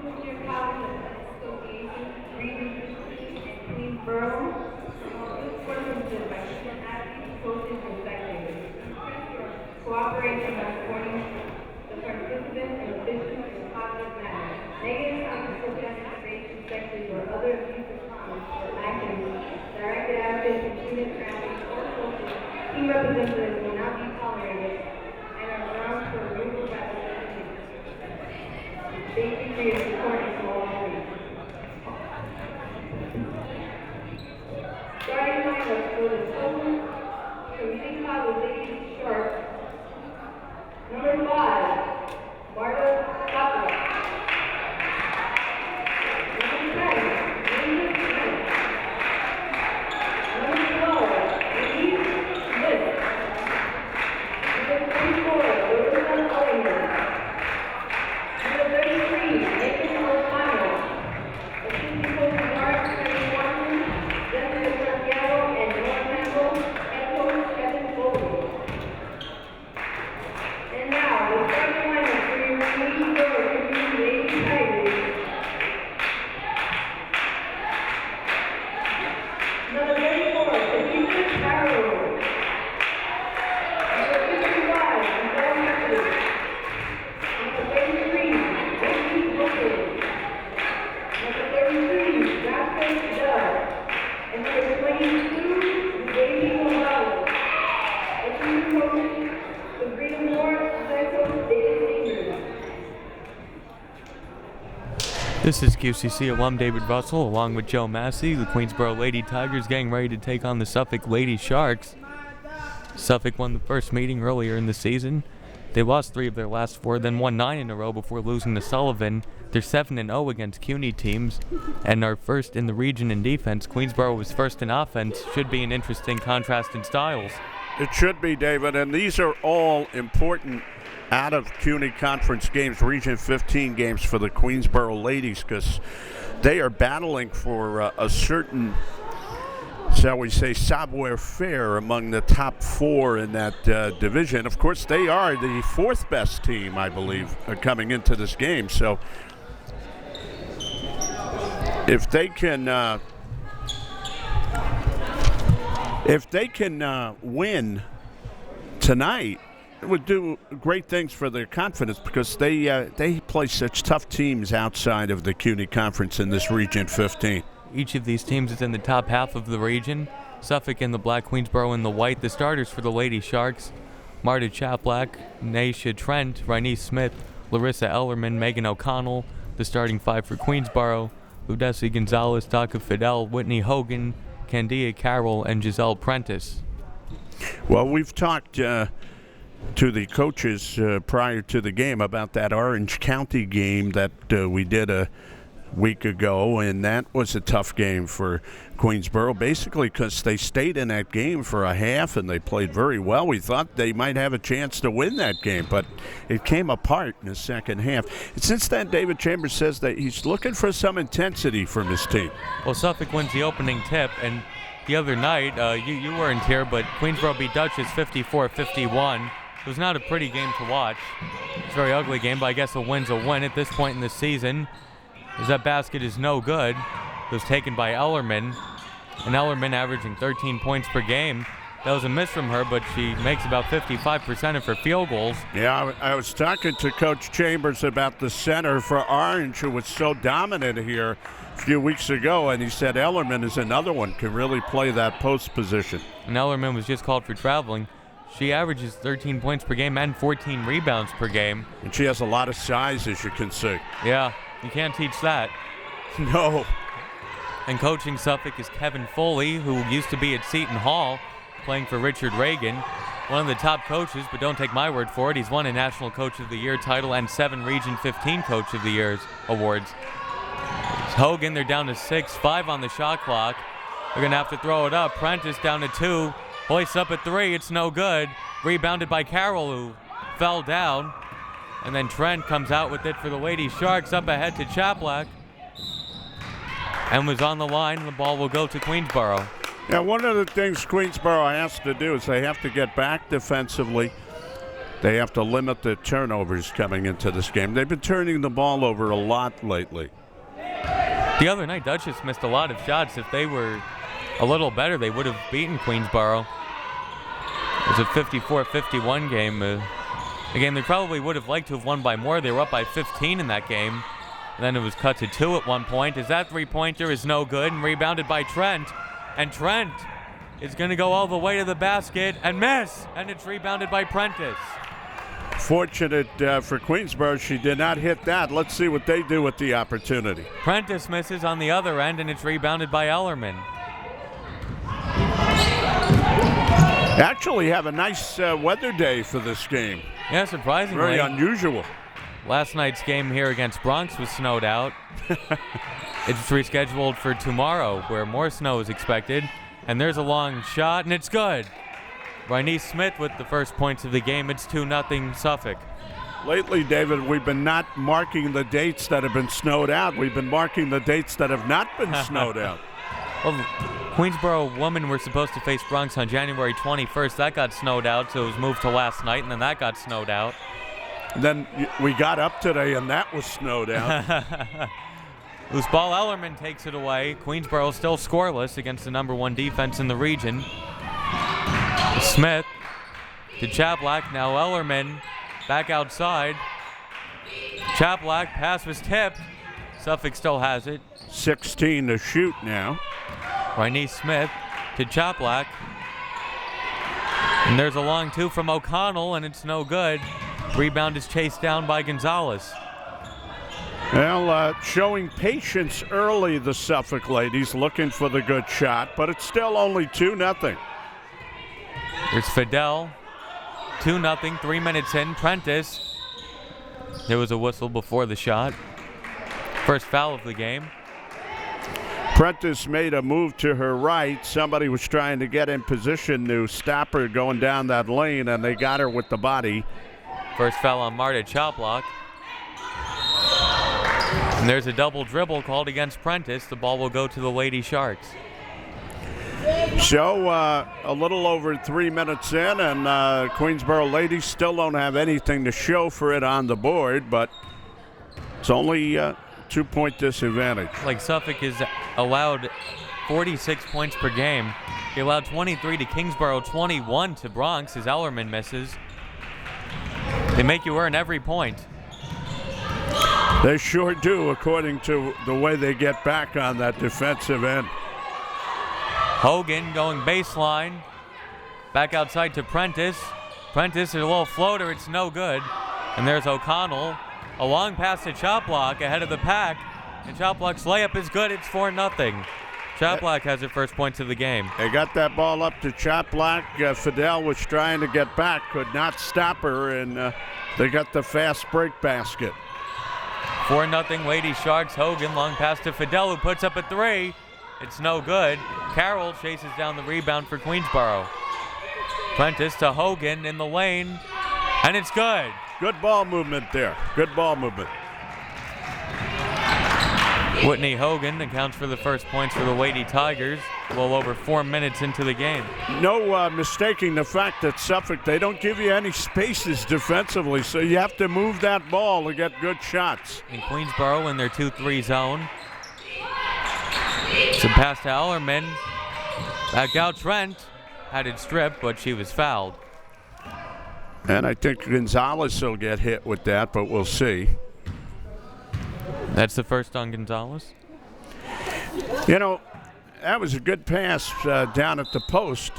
Junior College Association, Region 15 in Queensborough. This was hosted by student athletes, coaches, and spectators. Cooperation by supporting the participants and officials in a positive manner. Negative, unsubstantiated integration, sexual, or other abusive comments or actions directed at officials, students, athletes, or coaches, team representatives will not be tolerated and are grounds for removal by the committee. Safety is important to all three. Starting lineup for the Suffolk Community College Ladies Sharks. Number 5, Marta Capra. Number 10, Linda Smith. Number 12, Louise Smith. Number 24, Larissa Oliver. Number 33, Nathan O'Connell. Assistant coaches are Kenny Watson, Jessica Santiago, and Noah Campbell, and coach Kevin Foley. And now, the starting lineup for your Queensborough Community Lady Tigers. Number 34, Khadija Carroll. Number 55, Michelle Matthews. Number 33, Wendy Booker. Number 33, Jasper Dove. And number 22, Davey Gonzalez. Assistant coach, Sabrina Moore, head coach, David Fingers. This is QCC alum David Russell along with Joe Massey. The Queensborough Lady Tigers getting ready to take on the Suffolk Lady Sharks. Suffolk won the first meeting earlier in the season. They lost 3 of their last 4, then won 9 in a row before losing to Sullivan. They're 7-0 against CUNY teams and are first in the region in defense. Queensborough was first in offense. Should be an interesting contrast in styles. It should be, David, and these are all important out of CUNY conference games, Region 15 games for the Queensborough ladies, because they are battling for a certain, shall we say, savoir-faire among the top 4 in that division. Of course, they are the 4th best team, I believe, coming into this game. So if they can win tonight, it would do great things for their confidence, because they play such tough teams outside of the CUNY conference in this Region 15. Each of these teams is in the top half of the region. Suffolk in the black, Queensborough in the white. The starters for the Lady Sharks: Marta Chaplack, Naisha Trent, Rynese Smith, Larissa Ellerman, Megan O'Connell. The starting 5 for Queensborough: Ludesi Gonzalez, Taka Fidel, Whitney Hogan, Candia Carroll, and Giselle Prentice. Well, we've talked to the coaches prior to the game about that Orange County game that we did a week ago, and that was a tough game for Queensborough, basically because they stayed in that game for a half and they played very well. We thought they might have a chance to win that game, but it came apart in the second half. And since then, David Chambers says that he's looking for some intensity from his team. Well, Suffolk wins the opening tip, and the other night, you weren't here, but Queensborough beat Dutchess 54-51. It was not a pretty game to watch. It's a very ugly game, but I guess a win's a win at this point in the season, as that basket is no good. It was taken by Ellerman, and Ellerman averaging 13 points per game. That was a miss from her, but she makes about 55% of her field goals. Yeah, I was talking to Coach Chambers about the center for Orange, who was so dominant here a few weeks ago, and he said Ellerman is another one, can really play that post position. And Ellerman was just called for traveling. She averages 13 points per game and 14 rebounds per game. And she has a lot of size, as you can see. Yeah, you can't teach that. No. And coaching Suffolk is Kevin Foley, who used to be at Seton Hall, playing for Richard Reagan. One of the top coaches, but don't take my word for it. He's won a National Coach of the Year title and 7 Region 15 Coach of the Year awards. Hogan, they're down to 6, 5 on the shot clock. They're going to have to throw it up. Prentice down to 2. Hoist up at 3, it's no good. Rebounded by Carroll, who fell down. And then Trent comes out with it for the Lady Sharks, up ahead to Chaplack. And was on the line, and the ball will go to Queensborough. Yeah, one of the things Queensborough has to do is they have to get back defensively. they have to limit the turnovers coming into this game. They've been turning the ball over a lot lately. The other night, Dutchess missed a lot of shots. If they were a little better, they would have beaten Queensborough. It was a 54-51 game. A game they probably would have liked to have won by more. They were up by 15 in that game. And then it was cut to 2 at one point. As that three-pointer is no good and rebounded by Trent. And Trent is going to go all the way to the basket and miss. And it's rebounded by Prentice. Fortunate for Queensborough, she did not hit that. Let's see what they do with the opportunity. Prentice misses on the other end, and it's rebounded by Ellerman. Actually have a nice weather day for this game. Yeah, surprisingly. Very unusual. Last night's game here against Bronx was snowed out. It's rescheduled for tomorrow, where more snow is expected. And there's a long shot, and it's good. Rynese Smith with the first points of the game. It's 2-0 Suffolk. Lately, David, we've been not marking the dates that have been snowed out. We've been marking the dates that have not been snowed out. Well, Queensborough women were supposed to face Bronx on January 21st. That got snowed out, so it was moved to last night, and then that got snowed out. And then we got up today, and that was snowed out. Loose ball, Ellerman takes it away. Queensborough still scoreless against the #1 defense in the region. Smith to Chaplack. Now Ellerman back outside. Chaplack, pass was tipped. Suffolk still has it. 16 to shoot now. Rynese Smith to Chaplack. And there's a long 2 from O'Connell, and it's no good. Rebound is chased down by Gonzalez. Well, showing patience early, the Suffolk ladies, looking for the good shot, but it's still only 2-0. There's Fidel. 2-0, 3 minutes in. Prentice. There was a whistle before the shot. First foul of the game. Prentice made a move to her right. Somebody was trying to get in position to stop her going down that lane, and they got her with the body. First foul on Marta Choplock. And there's a double dribble called against Prentice. The ball will go to the Lady Sharks. So a little over 3 minutes in, and Queensborough ladies still don't have anything to show for it on the board, but it's only 2-point disadvantage. Like Suffolk is allowed 46 points per game. He allowed 23 to Kingsborough, 21 to Bronx as Ellerman misses. They make you earn every point. They sure do, according to the way they get back on that defensive end. Hogan going baseline. Back outside to Prentice. Prentice, a little floater, it's no good. And there's O'Connell. A long pass to Choplock ahead of the pack. And Choplock's layup is good, it's 4-0. Choplock has her first points of the game. They got that ball up to Choplock. Fidel was trying to get back, could not stop her, and they got the fast break basket. 4-0 Lady Sharks. Hogan, long pass to Fidel, who puts up a 3. It's no good. Carroll chases down the rebound for Queensborough. Prentice to Hogan in the lane, and it's good. Good ball movement there. Good ball movement. Whitney Hogan accounts for the first points for the Lady Tigers. A little over 4 minutes into the game. No mistaking the fact that Suffolk, they don't give you any spaces defensively, so you have to move that ball to get good shots. And Queensborough in their 2-3 zone. It's a pass to Ellerman. Back out Trent. Had it stripped, but she was fouled. And I think Gonzalez will get hit with that, but we'll see. That's the first on Gonzalez. You know, that was a good pass down at the post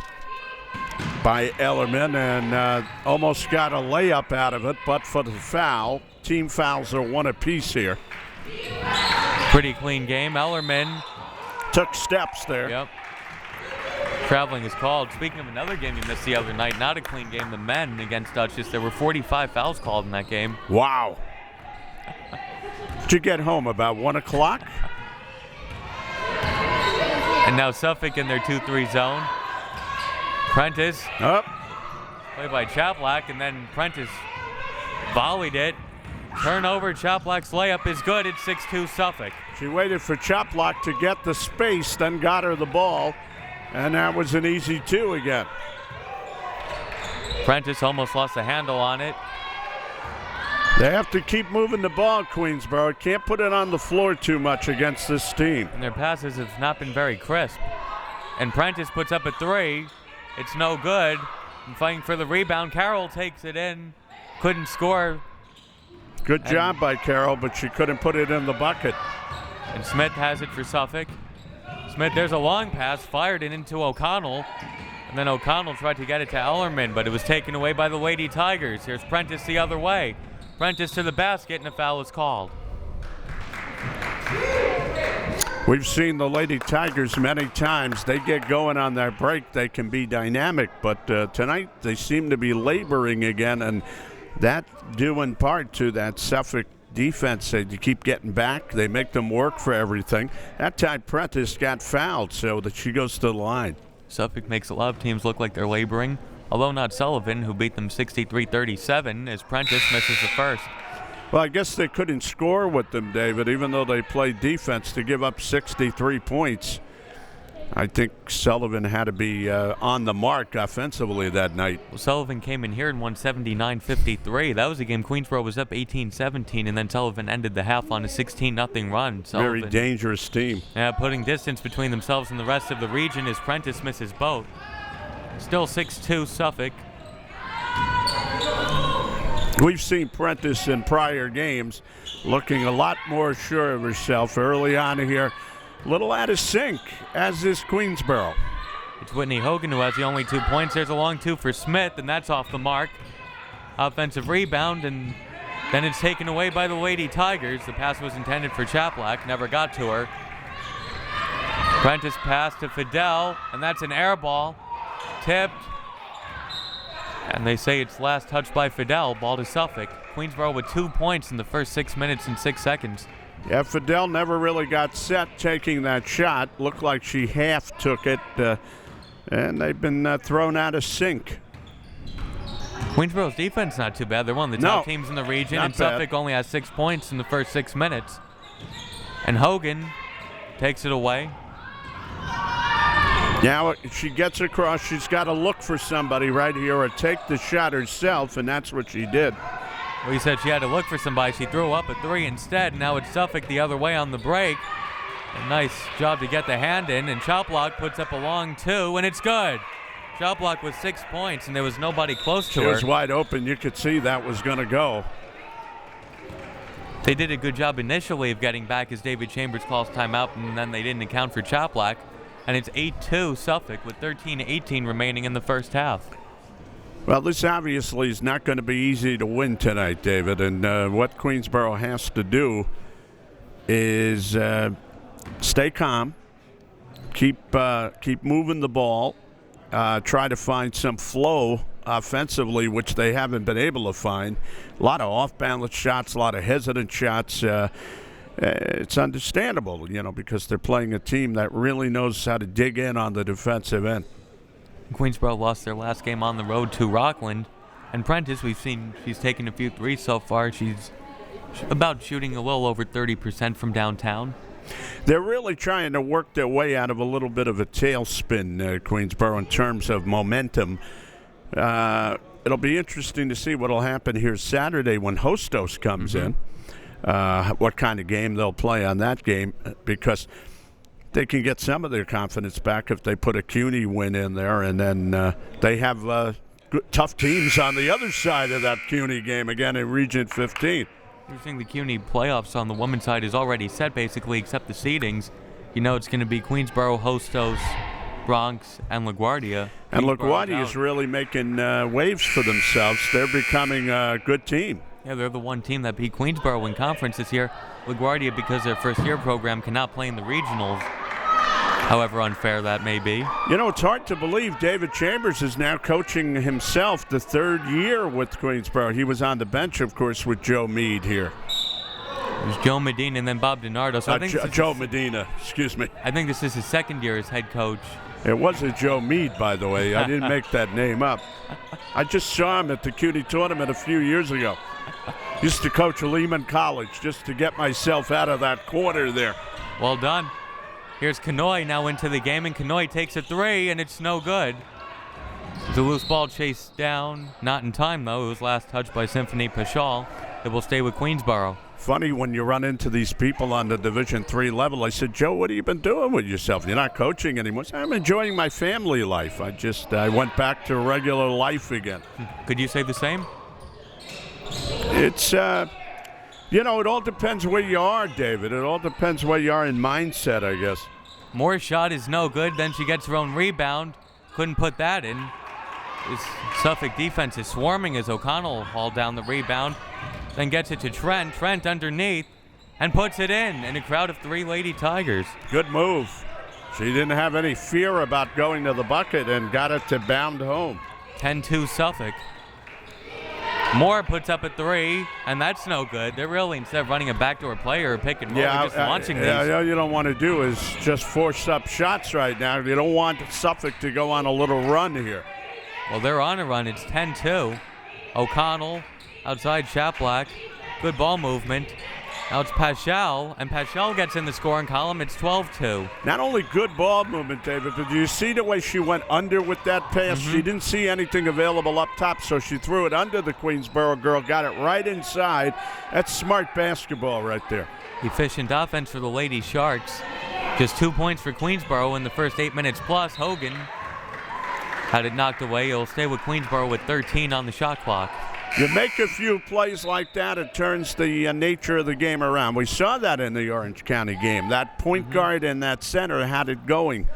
by Ellerman, and almost got a layup out of it, but for the foul. Team fouls are 1 apiece here. Pretty clean game. Ellerman took steps there. Yep. Traveling is called. Speaking of another game you missed the other night, not a clean game, the men against Dutchess. There were 45 fouls called in that game. Wow. Did you get home about 1 o'clock? And now Suffolk in their 2-3 zone. Prentice. Up. Played by Choplock, and then Prentice volleyed it. Turnover, Choplock's layup is good. It's 6-2 Suffolk. She waited for Choplock to get the space, then got her the ball, and that was an easy 2 again. Prentice almost lost the handle on it. They have to keep moving the ball, Queensborough. Can't put it on the floor too much against this team. And their passes have not been very crisp. And Prentice puts up a three. It's no good. And fighting for the rebound, Carroll takes it in. Couldn't score. Good job by Carroll, but she couldn't put it in the bucket. And Smith has it for Suffolk. Smith, there's a long pass, fired it into O'Connell. And then O'Connell tried to get it to Ellerman, but it was taken away by the Lady Tigers. Here's Prentice the other way. Prentice to the basket, and a foul is called. We've seen the Lady Tigers many times. They get going on their break. They can be dynamic, but tonight they seem to be laboring again, and that due in part to that Suffolk defense. They keep getting back. They make them work for everything. That time Prentice got fouled, so that she goes to the line. Suffolk makes a lot of teams look like they're laboring, although not Sullivan, who beat them 63-37, as Prentice misses the first. Well, I guess they couldn't score with them, David, even though they played defense to give up 63 points. I think Sullivan had to be on the mark offensively that night. Well, Sullivan came in here and won 79-53. That was a game Queensborough was up 18-17, and then Sullivan ended the half on a 16-0 run. Sullivan, very dangerous team. Yeah, putting distance between themselves and the rest of the region as Prentice misses both. Still 6-2 Suffolk. We've seen Prentice in prior games looking a lot more sure of herself early on here. A little out of sync, as is Queensborough. It's Whitney Hogan who has the only 2 points. There's a long two for Smith, and that's off the mark. Offensive rebound, and then it's taken away by the Lady Tigers. The pass was intended for Chaplack, never got to her. Prentice pass to Fidel, and that's an air ball. Tipped. And they say it's last touched by Fidel. Ball to Suffolk. Queensborough with 2 points in the first 6 minutes and 6 seconds. Yeah, Fidel never really got set taking that shot. Looked like she half took it, and they've been thrown out of sync. Queensborough's defense not too bad. They're one of the top teams in the region, and Suffolk only has 6 points in the first 6 minutes. And Hogan takes it away. Now she gets across. She's got to look for somebody right here or take the shot herself, and that's what she did. Well, you said she had to look for somebody. She threw up a three instead. Now it's Suffolk the other way on the break. A nice job to get the hand in, and Choplock puts up a long two, and it's good. Choplock with 6 points, and there was nobody close to her. She was wide open. You could see that was going to go. They did a good job initially of getting back as David Chambers calls timeout, and then they didn't account for Choplock. And it's 8-2 Suffolk with 13-18 remaining in the first half. Well, this obviously is not going to be easy to win tonight, David. And what Queensborough has to do is stay calm, keep moving the ball, try to find some flow offensively, which they haven't been able to find. A lot of off-balance shots, a lot of hesitant shots. It's understandable, because they're playing a team that really knows how to dig in on the defensive end. Queensborough lost their last game on the road to Rockland. And Prentice, we've seen she's taken a few threes so far. She's about shooting a little over 30% from downtown. They're really trying to work their way out of a little bit of a tailspin, Queensborough, in terms of momentum. It'll be interesting to see what will happen here Saturday when Hostos comes in. What kind of game they'll play on that game, because they can get some of their confidence back if they put a CUNY win in there, and then they have tough teams on the other side of that CUNY game again in Region 15. You're saying the CUNY playoffs on the women's side is already set, basically, except the seedings. It's going to be Queensborough, Hostos, Bronx, and LaGuardia. And LaGuardia is really making waves for themselves. They're becoming a good team. Yeah, they're the one team that beat Queensborough in conference this year. LaGuardia, because their first-year program, cannot play in the regionals, however unfair that may be. It's hard to believe David Chambers is now coaching himself the third year with Queensborough. He was on the bench, of course, with Joe Meade here. It was Joe Medina and then Bob DiNardo. So Joe Medina, excuse me. I think this is his second year as head coach. It wasn't Joe Meade, by the way. I didn't make that name up. I just saw him at the CUNY tournament a few years ago. Used to coach Lehman College just to get myself out of that corner there. Well done. Here's Kanoy now into the game, and Kanoy takes a three, and it's no good. The loose ball chased down, not in time though. It was last touched by Symphony Pashal. It will stay with Queensborough. Funny when you run into these people on the Division III level. I said, Joe, what have you been doing with yourself? You're not coaching anymore. I said, I'm enjoying my family life. I went back to regular life again. Could you say the same? It's, it all depends where you are, David. It all depends where you are in mindset, I guess. Moore's shot is no good. Then she gets her own rebound. Couldn't put that in. This Suffolk defense is swarming as O'Connell hauled down the rebound. Then gets it to Trent. Trent underneath and puts it in a crowd of 3 Lady Tigers. Good move. She didn't have any fear about going to the bucket and got it to bound home. 10-2 Suffolk. Moore puts up a 3, and that's no good. They're really, instead of running a backdoor play or a pick and roll, they're just launching these. Yeah, all you don't want to do is just force up shots right now. You don't want Suffolk to go on a little run here. Well, they're on a run. It's 10-2. O'Connell outside Chaplack. Good ball movement. Now it's Pashal, and Pashal gets in the scoring column. It's 12-2. Not only good ball movement, David, but do you see the way she went under with that pass? She didn't see anything available up top, so she threw it under the Queensborough girl, got it right inside. That's smart basketball right there. Efficient offense for the Lady Sharks. Just 2 points for Queensborough in the first 8 minutes plus. Hogan had it knocked away. He'll stay with Queensborough with 13 on the shot clock. You make a few plays like that, it turns the nature of the game around. We saw that in the Orange County game. That point guard and that center had it going.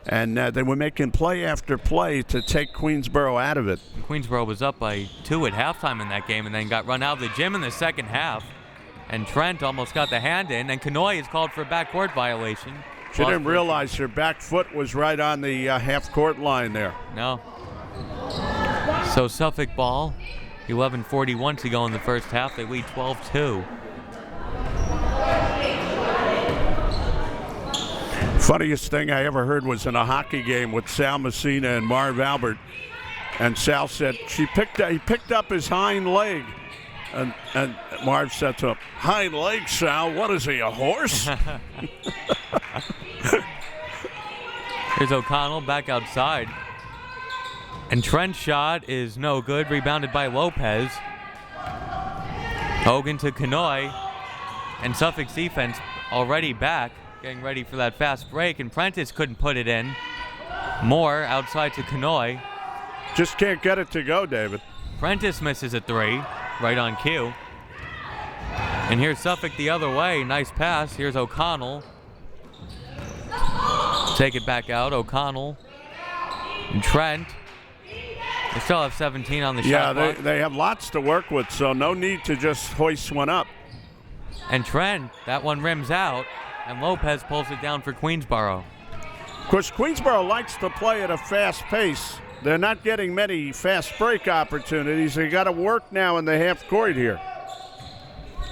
And they were making play after play to take Queensborough out of it. Queensborough was up by 2 at halftime in that game and then got run out of the gym in the second half. And Trent almost got the hand in, and Kanoy is called for a backcourt violation. She didn't realize her back foot was right on the half-court line there. No. So Suffolk ball. 11:41 to go in the first half. They lead 12-2. Funniest thing I ever heard was in a hockey game with Sal Messina and Marv Albert. And Sal said he picked up his hind leg. And Marv said to him, "Hind leg, Sal? What is he, a horse?" Here's O'Connell back outside. And Trent's shot is no good, rebounded by Lopez. Hogan to Kanoy. And Suffolk's defense already back, getting ready for that fast break, and Prentice couldn't put it in. Moore outside to Kanoy. Just can't get it to go, David. Prentice misses a 3, right on cue. And here's Suffolk the other way, nice pass. Here's O'Connell. Take it back out, O'Connell. And Trent. They still have 17 on the shot clock. Yeah, they have lots to work with, so no need to just hoist one up. And Trent, that one rims out, and Lopez pulls it down for Queensborough. Of course, Queensborough likes to play at a fast pace. They're not getting many fast break opportunities. They got to work now in the half court here.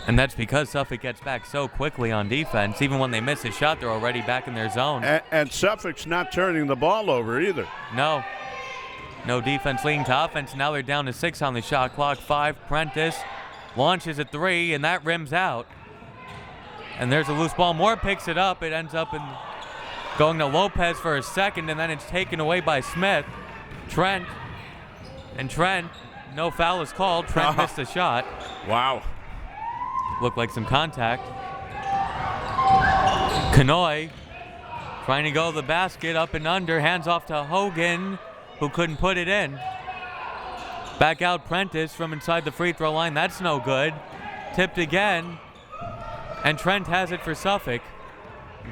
And that's because Suffolk gets back so quickly on defense. Even when they miss a shot, they're already back in their zone. And Suffolk's not turning the ball over either. No defense leading to offense. Now they're down to 6 on the shot clock. 5, Prentice launches a 3, and that rims out. And there's a loose ball. Moore picks it up. It ends up going to Lopez for a second, and then it's taken away by Smith. Trent, no foul is called. Trent missed the shot. Wow. Looked like some contact. Kanoy trying to go to the basket, up and under, hands off to Hogan, who couldn't put it in. Back out Prentice from inside the free throw line. That's no good. Tipped again. And Trent has it for Suffolk.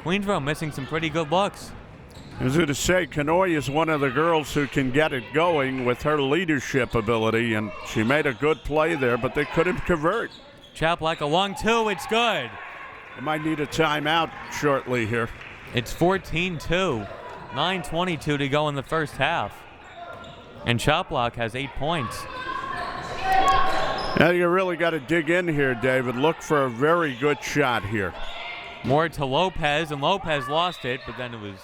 Queensborough missing some pretty good looks. I was going to say, Kanoy is one of the girls who can get it going with her leadership ability, and she made a good play there, but they couldn't convert. Chaplack a long 2. It's good. They might need a timeout shortly here. It's 14-2. 9:22 to go in the first half. And Chaplack has 8 points. Now you really got to dig in here, David. Look for a very good shot here. More to Lopez, and Lopez lost it, but then it was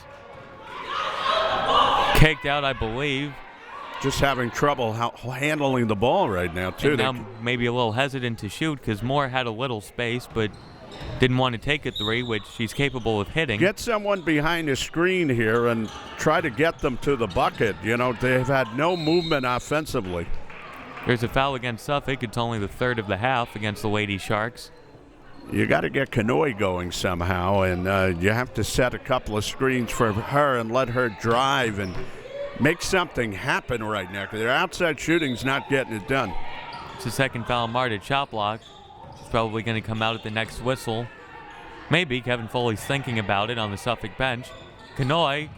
kicked out, I believe. Just having trouble handling the ball right now, too. And now maybe a little hesitant to shoot because Moore had a little space, but Didn't want to take a three, which she's capable of hitting. Get someone behind the screen here and try to get them to the bucket. You know, they've had no movement offensively. There's a foul against Suffolk. It's only the third of the half against the Lady Sharks. You got to get Kanoy going somehow, and you have to set a couple of screens for her and let her drive and make something happen right now. Their outside shooting's not getting it done. It's the second foul on Marta Choplock. She's probably going to come out at the next whistle. Maybe Kevin Foley's thinking about it on the Suffolk bench. Kanoy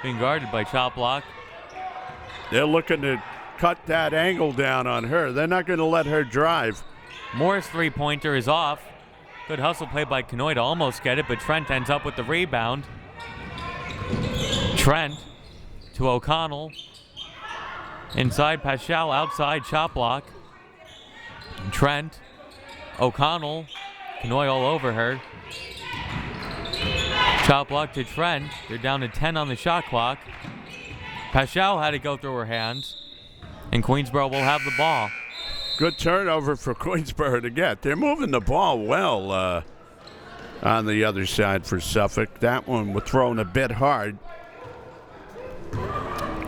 being guarded by Choplock. They're looking to cut that angle down on her. They're not going to let her drive. Moore's three-pointer is off. Good hustle play by Kanoy to almost get it, but Trent ends up with the rebound. Trent to O'Connell. Inside Paschal, outside Choplock. Trent, O'Connell, Kanoy all over her. Choplock to Trent. They're down to 10 on the shot clock. Paschal had to go through her hands, and Queensborough will have the ball. Good turnover for Queensborough to get. They're moving the ball well on the other side for Suffolk. That one was thrown a bit hard.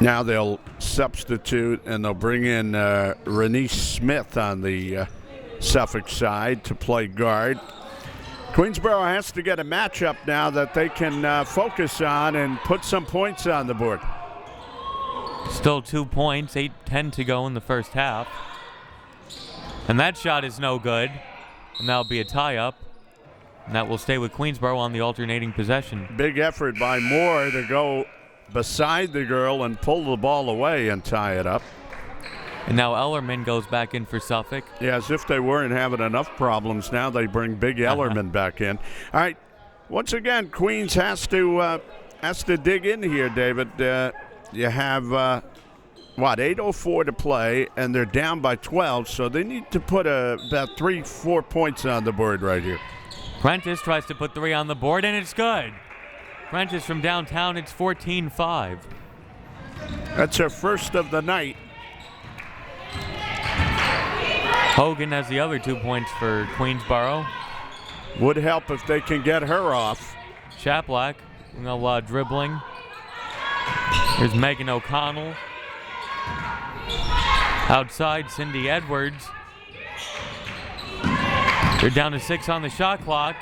Now they'll substitute and they'll bring in Renee Smith on the Suffolk side to play guard. Queensborough has to get a matchup now that they can focus on and put some points on the board. Still 2 points, 8:10 to go in the first half. And that shot is no good. And that'll be a tie-up. And that will stay with Queensborough on the alternating possession. Big effort by Moore to go beside the girl and pull the ball away and tie it up. And now Ellerman goes back in for Suffolk. Yeah, as if they weren't having enough problems. Now they bring Big Ellerman back in. All right, once again, Queens has to dig in here, David. You have 8:04 to play, and they're down by 12, so they need to put about 3-4 points on the board right here. Prentice tries to put 3 on the board, and it's good. Prentice from downtown, it's 14-5. That's her first of the night. Hogan has the other 2 points for Queensborough. Would help if they can get her off. Choplock, no dribbling. Here's Megan O'Connell. Outside, Cindy Edwards. They're down to 6 on the shot clock.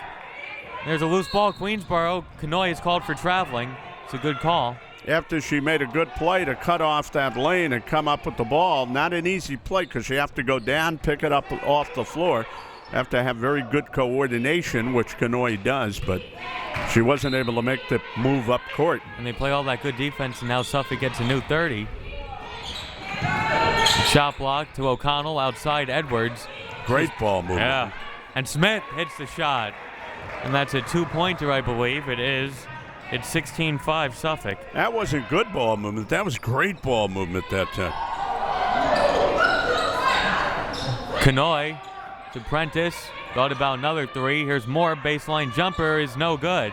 There's a loose ball, Queensborough. Kanoy is called for traveling. It's a good call. After she made a good play to cut off that lane and come up with the ball, not an easy play because you have to go down, pick it up off the floor. Have to have very good coordination, which Kanoy does, but she wasn't able to make the move up court. And they play all that good defense, and now Suffolk gets a new 30. Shot block to O'Connell, outside Edwards. Great ball movement. Yeah. And Smith hits the shot. And that's a 2-pointer, I believe. It is. It's 16-5 Suffolk. That wasn't good ball movement. That was great ball movement that time. Kanoy to Prentice. Thought about another 3. Here's more. Baseline jumper is no good.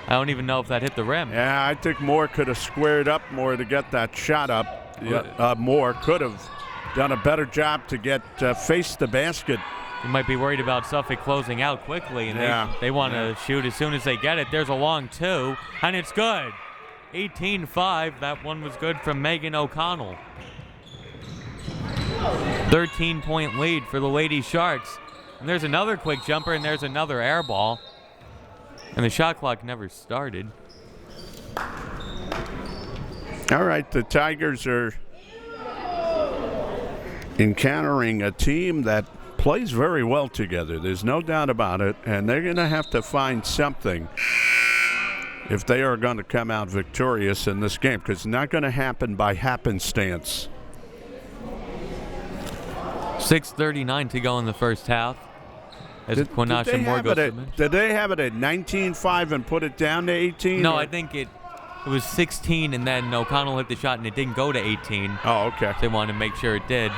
I don't even know if that hit the rim. Yeah, I think Moore could have squared up more to get that shot up. Yeah, Moore could have done a better job to get face the basket. You might be worried about Suffolk closing out quickly, and they want to shoot as soon as they get it. There's a long 2, and it's good. 18-5. That one was good from Megan O'Connell. 13-point lead for the Lady Sharks. And there's another quick jumper, and there's another air ball. And the shot clock never started. All right, the Tigers are encountering a team that plays very well together. There's no doubt about it, and they're going to have to find something if they are going to come out victorious in this game, because it's not going to happen by happenstance. 6:39 to go in the first half. As Quinasha Moore goes to bench. Did they have it at 19-5 and put it down to 18? No, I think it was 16, and then O'Connell hit the shot, and it didn't go to 18. Oh, okay. They wanted to make sure it did.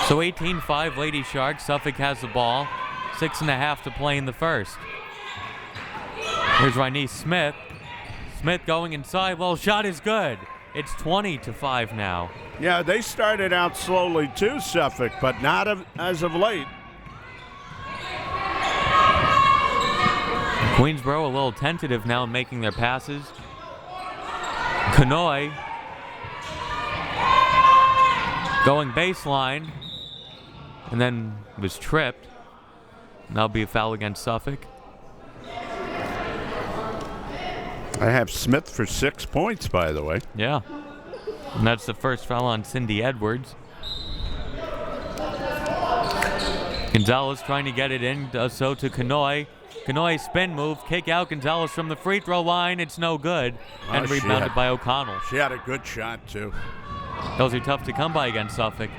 So 18-5 Lady Sharks. Suffolk has the ball. 6.5 to play in the first. Here's Renee Smith. Smith going inside. Well, shot is good. It's 20-5 now. Yeah, they started out slowly too, Suffolk, but not as of late. Queensborough a little tentative now in making their passes. Kanoy going baseline and then was tripped. That'll be a foul against Suffolk. I have Smith for 6 points, by the way. Yeah. And that's the first foul on Cindy Edwards. Gonzalez trying to get it in, does so to Kanoy. Kanoy spin move, kick out Gonzalez from the free throw line. It's no good. And rebounded by O'Connell. She had a good shot, too. Those are tough to come by against Suffolk.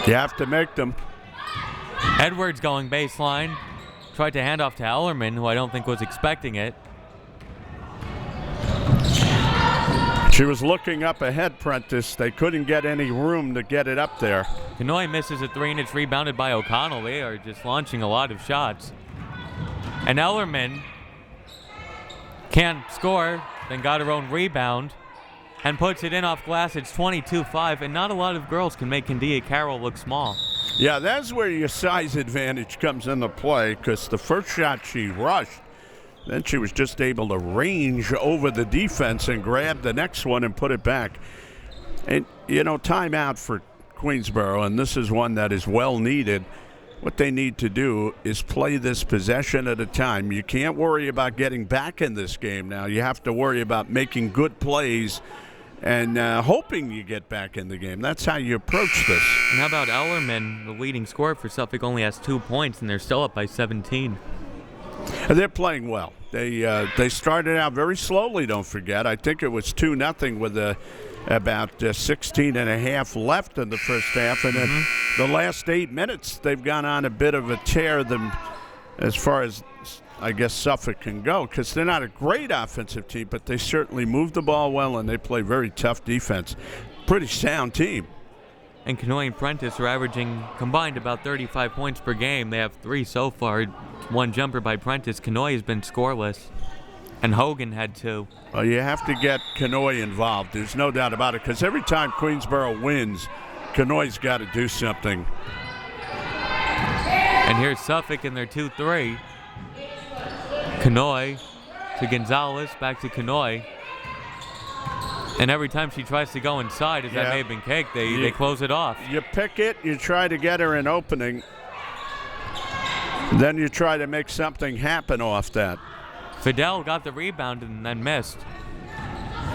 You have to make them. Edwards going baseline. Tried to hand off to Ellerman, who I don't think was expecting it. She was looking up ahead, Prentice. They couldn't get any room to get it up there. Kanoy misses a three, and it's rebounded by O'Connell. They are just launching a lot of shots. And Ellerman can't score, then got her own rebound and puts it in off glass. It's 22-5, and not a lot of girls can make Kandia Carroll look small. Yeah, that's where your size advantage comes into play, because the first shot she rushed, then she was just able to range over the defense and grab the next one and put it back. And, you know, timeout for Queensborough, and this is one that is well needed. What they need to do is play this possession at a time. You can't worry about getting back in this game now. You have to worry about making good plays and hoping you get back in the game. That's how you approach this. And how about Ellerman, the leading scorer for Suffolk, only has 2 points, and they're still up by 17. They're playing well. They started out very slowly, don't forget. I think it was 2-0 with about 16 and a half left in the first half. And then the last 8 minutes, they've gone on a bit of a tear as far as, I guess, Suffolk can go, because they're not a great offensive team, but they certainly move the ball well and they play very tough defense. Pretty sound team. And Kanoy and Prentice are averaging combined about 35 points per game. They have 3 so far. 1 jumper by Prentice. Kanoy has been scoreless. And Hogan had 2. Well, you have to get Kanoy involved. There's no doubt about it, because every time Queensborough wins, Kanoy's got to do something. And here's Suffolk in their 2-3. Kanoy to Gonzalez, back to Kanoy. And every time she tries to go inside, as that may have been cake, they close it off. You pick it, you try to get her an opening, then you try to make something happen off that. Fidel got the rebound and then missed.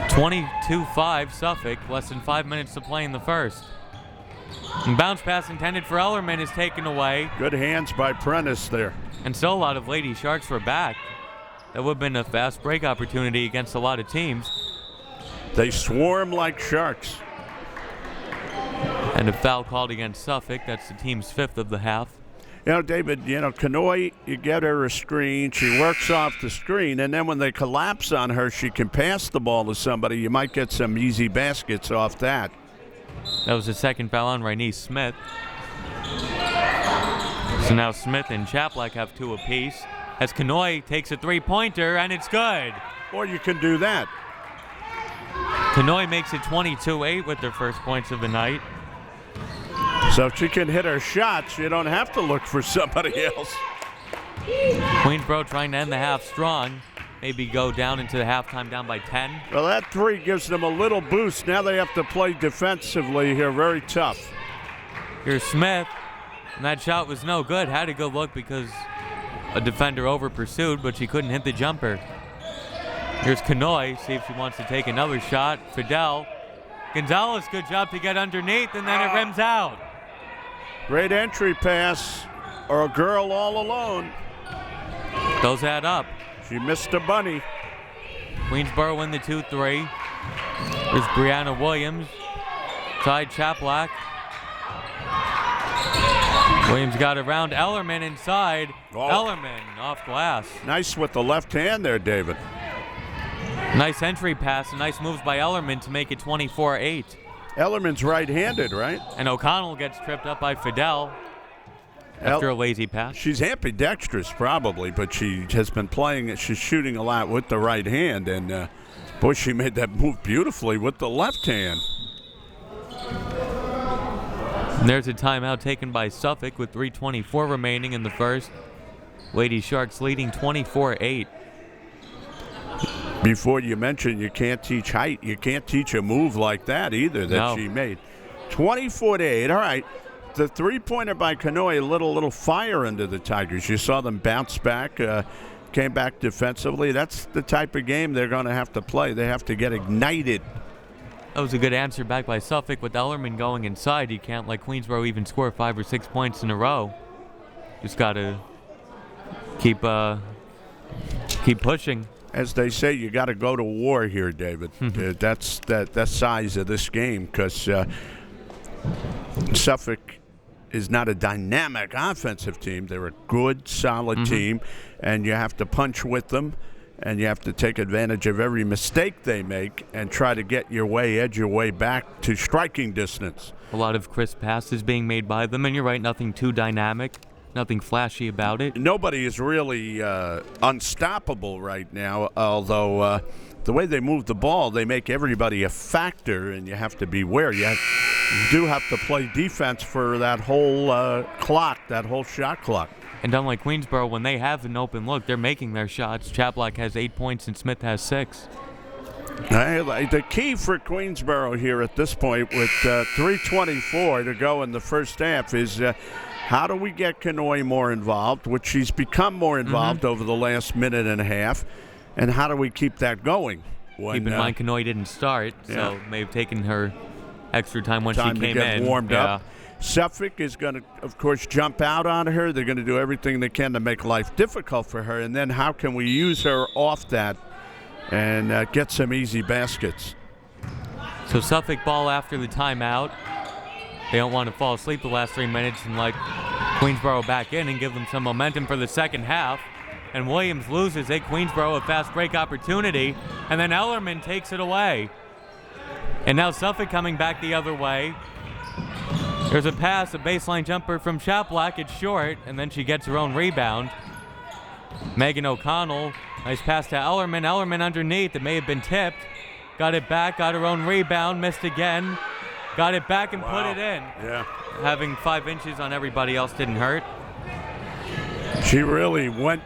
22-5 Suffolk, less than 5 minutes to play in the first. And bounce pass intended for Ellerman is taken away. Good hands by Prentice there. And still a lot of Lady Sharks were back. That would have been a fast break opportunity against a lot of teams. They swarm like sharks. And a foul called against Suffolk. That's the team's 5th of the half. You know, David, Kanoy, you get her a screen. She works off the screen, and then when they collapse on her, she can pass the ball to somebody. You might get some easy baskets off that. That was the second foul on Rainice Smith. So now Smith and Chaplack have 2 apiece. As Kanoy takes a 3-pointer, and it's good. Or you can do that. Kanoy makes it 22-8 with their first points of the night. So if she can hit her shots, you don't have to look for somebody else. Queensborough trying to end the half strong. Maybe go down into the halftime down by 10. Well, that 3 gives them a little boost. Now they have to play defensively here, very tough. Here's Smith, and that shot was no good. Had a good look because a defender over pursued, but she couldn't hit the jumper. Here's Kanoy, see if she wants to take another shot. Fidel. Gonzalez, good job to get underneath, and then it rims out. Great entry pass, or a girl all alone. Those add up. She missed a bunny. Queensborough win the 2-3. There's Brianna Williams. Tied Chaplack. Williams got around Ellerman inside. Oh. Ellerman off glass. Nice with the left hand there, David. Nice entry pass and nice moves by Ellerman to make it 24-8. Ellerman's right-handed, right? And O'Connell gets tripped up by Fidel after a lazy pass. She's ambidextrous probably, but she has been playing it. She's shooting a lot with the right hand, and boy, she made that move beautifully with the left hand. And there's a timeout taken by Suffolk with 3:24 remaining in the first. Lady Sharks leading 24-8. Before you mentioned you can't teach height. You can't teach a move like that either that she made. 24-8. All right. The three-pointer by Kanoe lit a little fire into the Tigers. You saw them bounce back, came back defensively. That's the type of game they're going to have to play. They have to get ignited. That was a good answer back by Suffolk. With Ellerman going inside, you can't let Queensborough even score 5 or 6 points in a row. Just got to keep pushing. As they say, you got to go to war here, David. That's the size of this game, because Suffolk is not a dynamic offensive team. They're a good, solid team, and you have to punch with them, and you have to take advantage of every mistake they make and try to edge your way back to striking distance. A lot of crisp passes being made by them, and you're right, nothing too dynamic, nothing flashy about it. Nobody is really unstoppable right now, although the way they move the ball, they make everybody a factor, and you have to beware. You do have to play defense for that whole clock, that whole shot clock. And unlike Queensborough, when they have an open look, they're making their shots. Chaplock has 8 points and Smith has 6. The key for Queensborough here at this point, with 3:24 to go in the first half, is how do we get Kanoe more involved, which she's become more involved over the last minute and a half, and how do we keep that going? Keep in mind, Kanoe didn't start, so may have taken her extra time when she came to get in. Warmed up. Suffolk is going to, of course, jump out on her. They're going to do everything they can to make life difficult for her, and then how can we use her off that and get some easy baskets? So Suffolk ball after the timeout. They don't want to fall asleep the last 3 minutes and let Queensborough back in and give them some momentum for the second half. And Williams loses a Queensborough a fast break opportunity, and then Ellerman takes it away. And now Suffolk coming back the other way. There's a pass, a baseline jumper from Chaplock. It's short, and then she gets her own rebound. Megan O'Connell, nice pass to Ellerman. Ellerman underneath. It may have been tipped. Got it back, got her own rebound, missed again. Got it back and put it in. Yeah. Having 5 inches on everybody else didn't hurt. She really went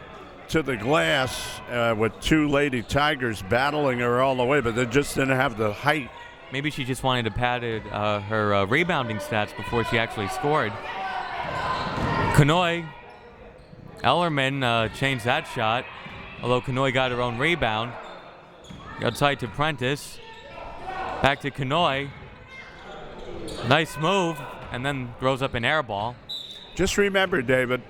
to the glass with two Lady Tigers battling her all the way, but they just didn't have the height. Maybe she just wanted to pad her rebounding stats before she actually scored. Kanoe, Ellerman changed that shot, although Kanoe got her own rebound. Outside to Prentice. Back to Kanoe. Nice move, and then throws up an air ball. Just remember, David,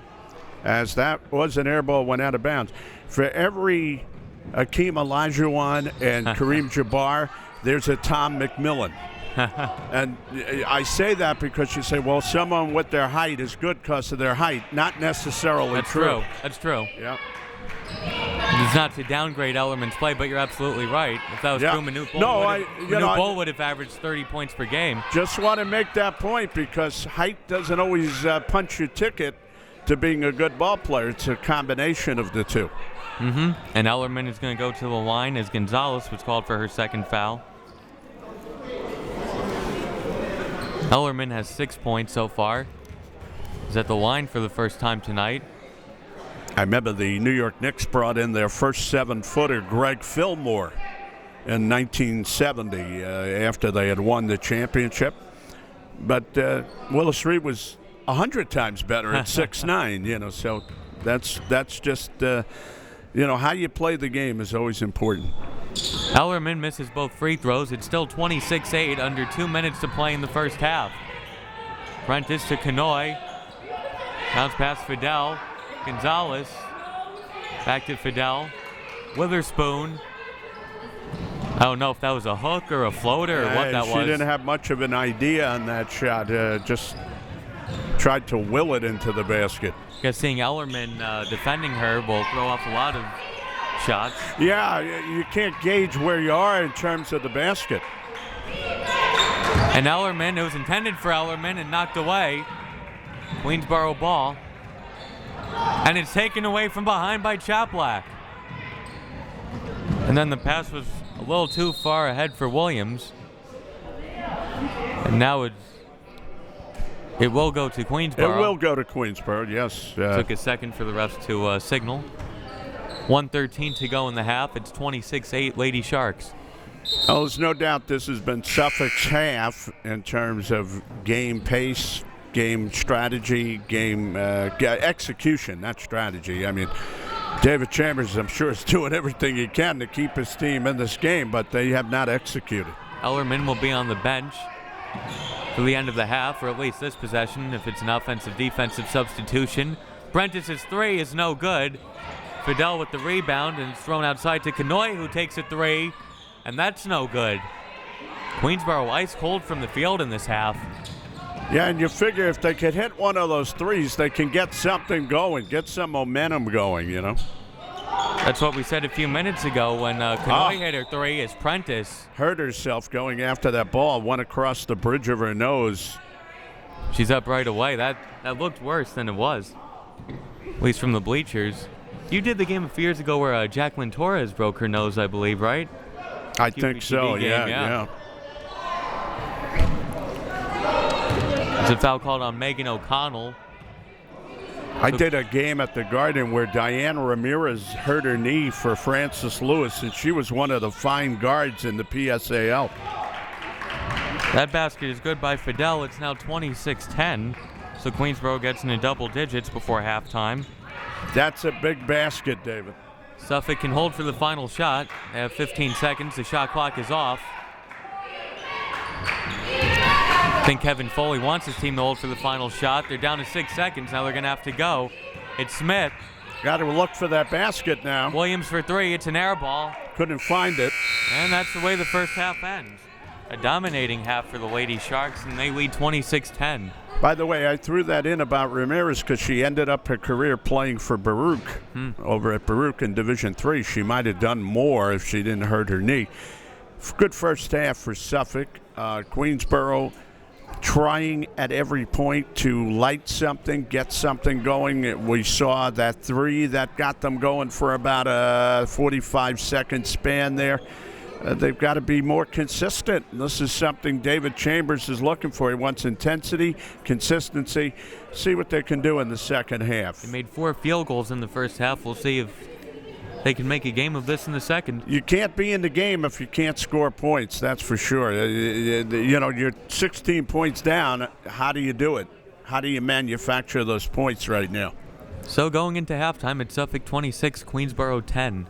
as that was an air ball, went out of bounds. For every Akeem Olajuwon and Kareem Jabbar, there's a Tom McMillan. And I say that because you say, well, someone with their height is good because of their height. Not necessarily true. That's true. Yeah. It's not to downgrade Ellerman's play, but you're absolutely right. If that was true, Manute Bull would have averaged 30 points per game. Just want to make that point because height doesn't always punch your ticket to being a good ball player. It's a combination of the two. And Ellerman is going to go to the line as Gonzalez was called for her second foul. Ellerman has 6 points so far. Is at the line for the first time tonight. I remember the New York Knicks brought in their first 7-footer, Greg Fillmore, in 1970 after they had won the championship. But Willis Reed was 100 times better at 6'9", so that's just, how you play the game is always important. Ellerman misses both free throws. It's still 26-8, under 2 minutes to play in the first half. Prentice to Kanoe. Bounce pass Fidel. Gonzalez. Back to Fidel. Witherspoon. I don't know if that was a hook or a floater or what that was. She didn't have much of an idea on that shot. Just tried to will it into the basket. I guess seeing Ellerman defending her will throw off a lot of shots. Yeah, you can't gauge where you are in terms of the basket. And Ellerman, it was intended for Ellerman and knocked away. Queensborough ball. And it's taken away from behind by Chaplock. And then the pass was a little too far ahead for Williams. And now it's It will go to Queensborough. It will go to Queensborough, yes. Took a second for the refs to signal. 1:13 to go in the half. It's 26-8 Lady Sharks. Oh, there's no doubt this has been Suffolk's half in terms of game pace, game strategy, game execution, not strategy. I mean, David Chambers, I'm sure, is doing everything he can to keep his team in this game, but they have not executed. Ellerman will be on the bench for the end of the half, or at least this possession, if it's an offensive-defensive substitution. Prentice's three is no good. Fidel with the rebound, and it's thrown outside to Kanoy, who takes a three, and that's no good. Queensborough ice cold from the field in this half. Yeah, and you figure if they could hit one of those threes, they can get something going, get some momentum going, you know. That's what we said a few minutes ago when Kanoy hit her three as Prentice hurt herself going after that ball, went across the bridge of her nose. She's up right away. That looked worse than it was, at least from the bleachers. You did the game a few years ago where Jacqueline Torres broke her nose, I believe, right? I think so, game, yeah. It's a foul called on Megan O'Connell. I did a game at the Garden where Diana Ramirez hurt her knee for Francis Lewis, and she was one of the fine guards in the PSAL. That basket is good by Fidel. It's now 26-10, so Queensborough gets into double digits before halftime. That's a big basket, David. Suffolk can hold for the final shot. They have 15 seconds. The shot clock is off. I think Kevin Foley wants his team to hold for the final shot. They're down to 6 seconds. Now they're going to have to go. It's Smith. Got to look for that basket now. Williams for three. It's an air ball. Couldn't find it. And that's the way the first half ends. A dominating half for the Lady Sharks, and they lead 26-10. By the way, I threw that in about Ramirez because she ended up her career playing for Baruch over at Baruch in Division III. She might have done more if she didn't hurt her knee. Good first half for Suffolk. Queensborough trying at every point to light something, get something going. We saw that three that got them going for about a 45-second span there. They've got to be more consistent. This is something David Chambers is looking for. He wants intensity, consistency. See what they can do in the second half. They made 4 field goals in the first half. We'll see if they can make a game of this in the second. You can't be in the game if you can't score points, that's for sure. You know, you're 16 points down. How do you do it? How do you manufacture those points right now? So going into halftime, it's Suffolk 26, Queensborough 10.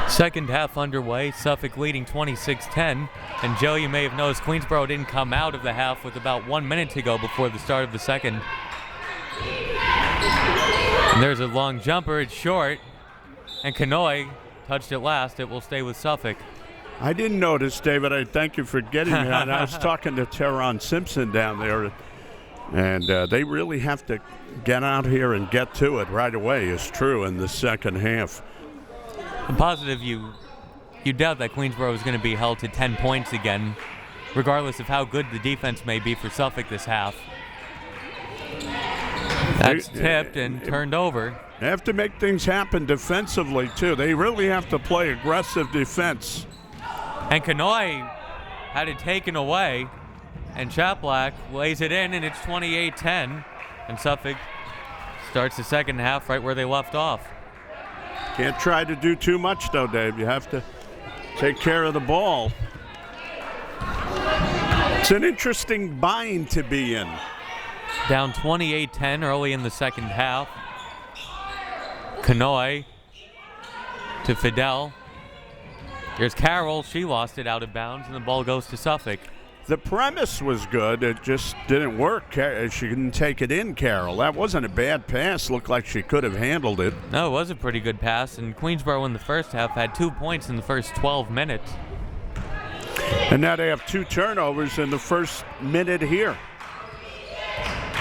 Second half underway, Suffolk leading 26-10. And Joe, you may have noticed Queensborough didn't come out of the half with about 1 minute to go before the start of the second. And there's a long jumper, it's short. And Kanoy touched it last, it will stay with Suffolk. I didn't notice, David. I thank you for getting me on. I was talking to Teron Simpson down there, and they really have to get out here and get to it right away, is true, in the second half. I'm positive you doubt that Queensborough is going to be held to 10 points again, regardless of how good the defense may be for Suffolk this half. That's tipped and turned over. They have to make things happen defensively, too. They really have to play aggressive defense. And Kanoy had it taken away, and Chaplack lays it in, and it's 28-10. And Suffolk starts the second half right where they left off. Can't try to do too much, though, Dave. You have to take care of the ball. It's an interesting bind to be in. Down 28-10 early in the second half. Kanoy to Fidel. Here's Carroll. She lost it out of bounds, and the ball goes to Suffolk. The premise was good. It just didn't work. She didn't take it in, Carroll. That wasn't a bad pass. Looked like she could have handled it. No, it was a pretty good pass, and Queensborough in the first half had 2 points in the first 12 minutes. And now they have 2 turnovers in the first minute here.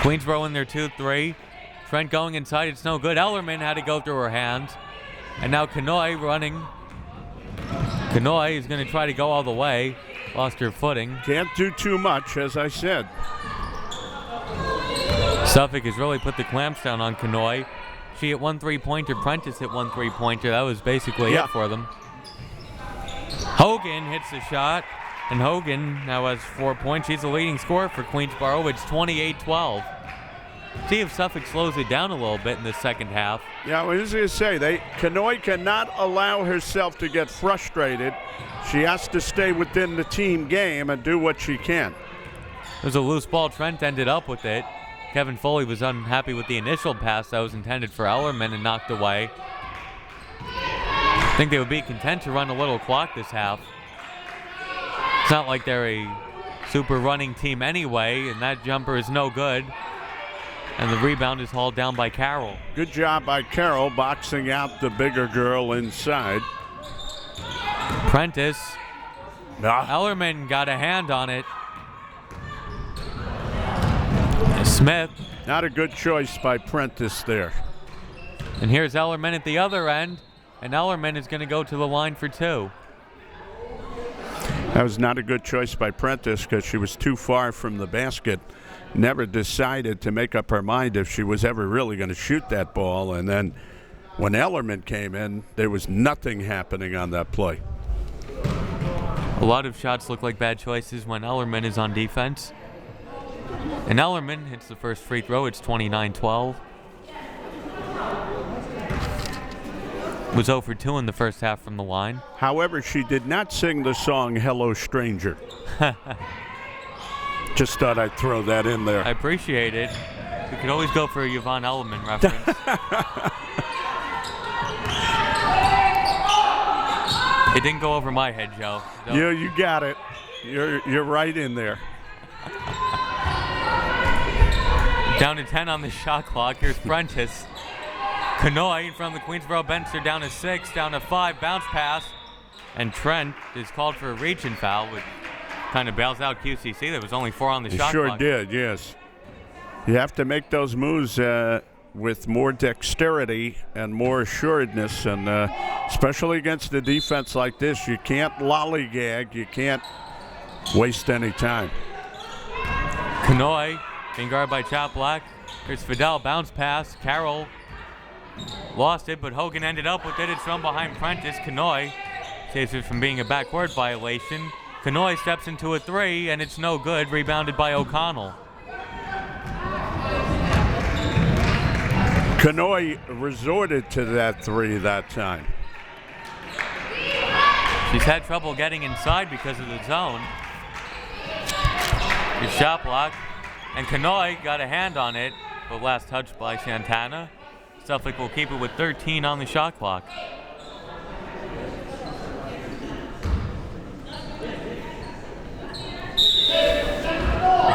Queensborough in their 2-3. Trent going inside, it's no good. Ellerman had to go through her hands. And now Kanoy running. Kanoy is going to try to go all the way. Lost her footing. Can't do too much, as I said. Suffolk has really put the clamps down on Kanoy. She hit 1 3-pointer. Prentice hit 1 3-pointer. That was basically it for them. Hogan hits the shot. And Hogan now has 4 points. She's the leading scorer for Queensborough. It's 28-12. See if Suffolk slows it down a little bit in the second half. Yeah, I was going to say, Kanoy cannot allow herself to get frustrated. She has to stay within the team game and do what she can. There's a loose ball. Trent ended up with it. Kevin Foley was unhappy with the initial pass that was intended for Ellerman and knocked away. I think they would be content to run a little clock this half. It's not like they're a super running team anyway, and that jumper is no good. And the rebound is hauled down by Carroll. Good job by Carroll boxing out the bigger girl inside. Prentice. Ellerman got a hand on it. Smith. Not a good choice by Prentice there. And here's Ellerman at the other end. And Ellerman is going to go to the line for 2. That was not a good choice by Prentice because she was too far from the basket. Never decided to make up her mind if she was ever really going to shoot that ball. And then when Ellerman came in, there was nothing happening on that play. A lot of shots look like bad choices when Ellerman is on defense. And Ellerman hits the first free throw. It's 29-12. Was 0 for 2 in the first half from the line. However, she did not sing the song Hello Stranger. Just thought I'd throw that in there. I appreciate it. We could always go for a Yvonne Ellerman reference. It didn't go over my head, Joe. So. Yeah, you got it. You're right in there. Down to 10 on the shot clock. Here's Prentice. Kanoy from the Queensborough bench. They're down to 6, down to 5. Bounce pass. And Trent is called for a reach-in foul, which kind of bails out QCC. There was only 4 on the shot clock. Sure did, yes. You have to make those moves with more dexterity and more assuredness, and especially against a defense like this, you can't lollygag. You can't waste any time. Kanoy being guarded by Chaplack. Here's Fidel, bounce pass. Carroll lost it, but Hogan ended up with it. It's from behind Prentice. Kanoy saves it from being a backcourt violation. Kanoy steps into a 3, and it's no good. Rebounded by O'Connell. Kanoy resorted to that 3 that time. She's had trouble getting inside because of the zone. Good shot block. And Kanoy got a hand on it, but last touch by Santana. Suffolk will keep it with 13 on the shot clock.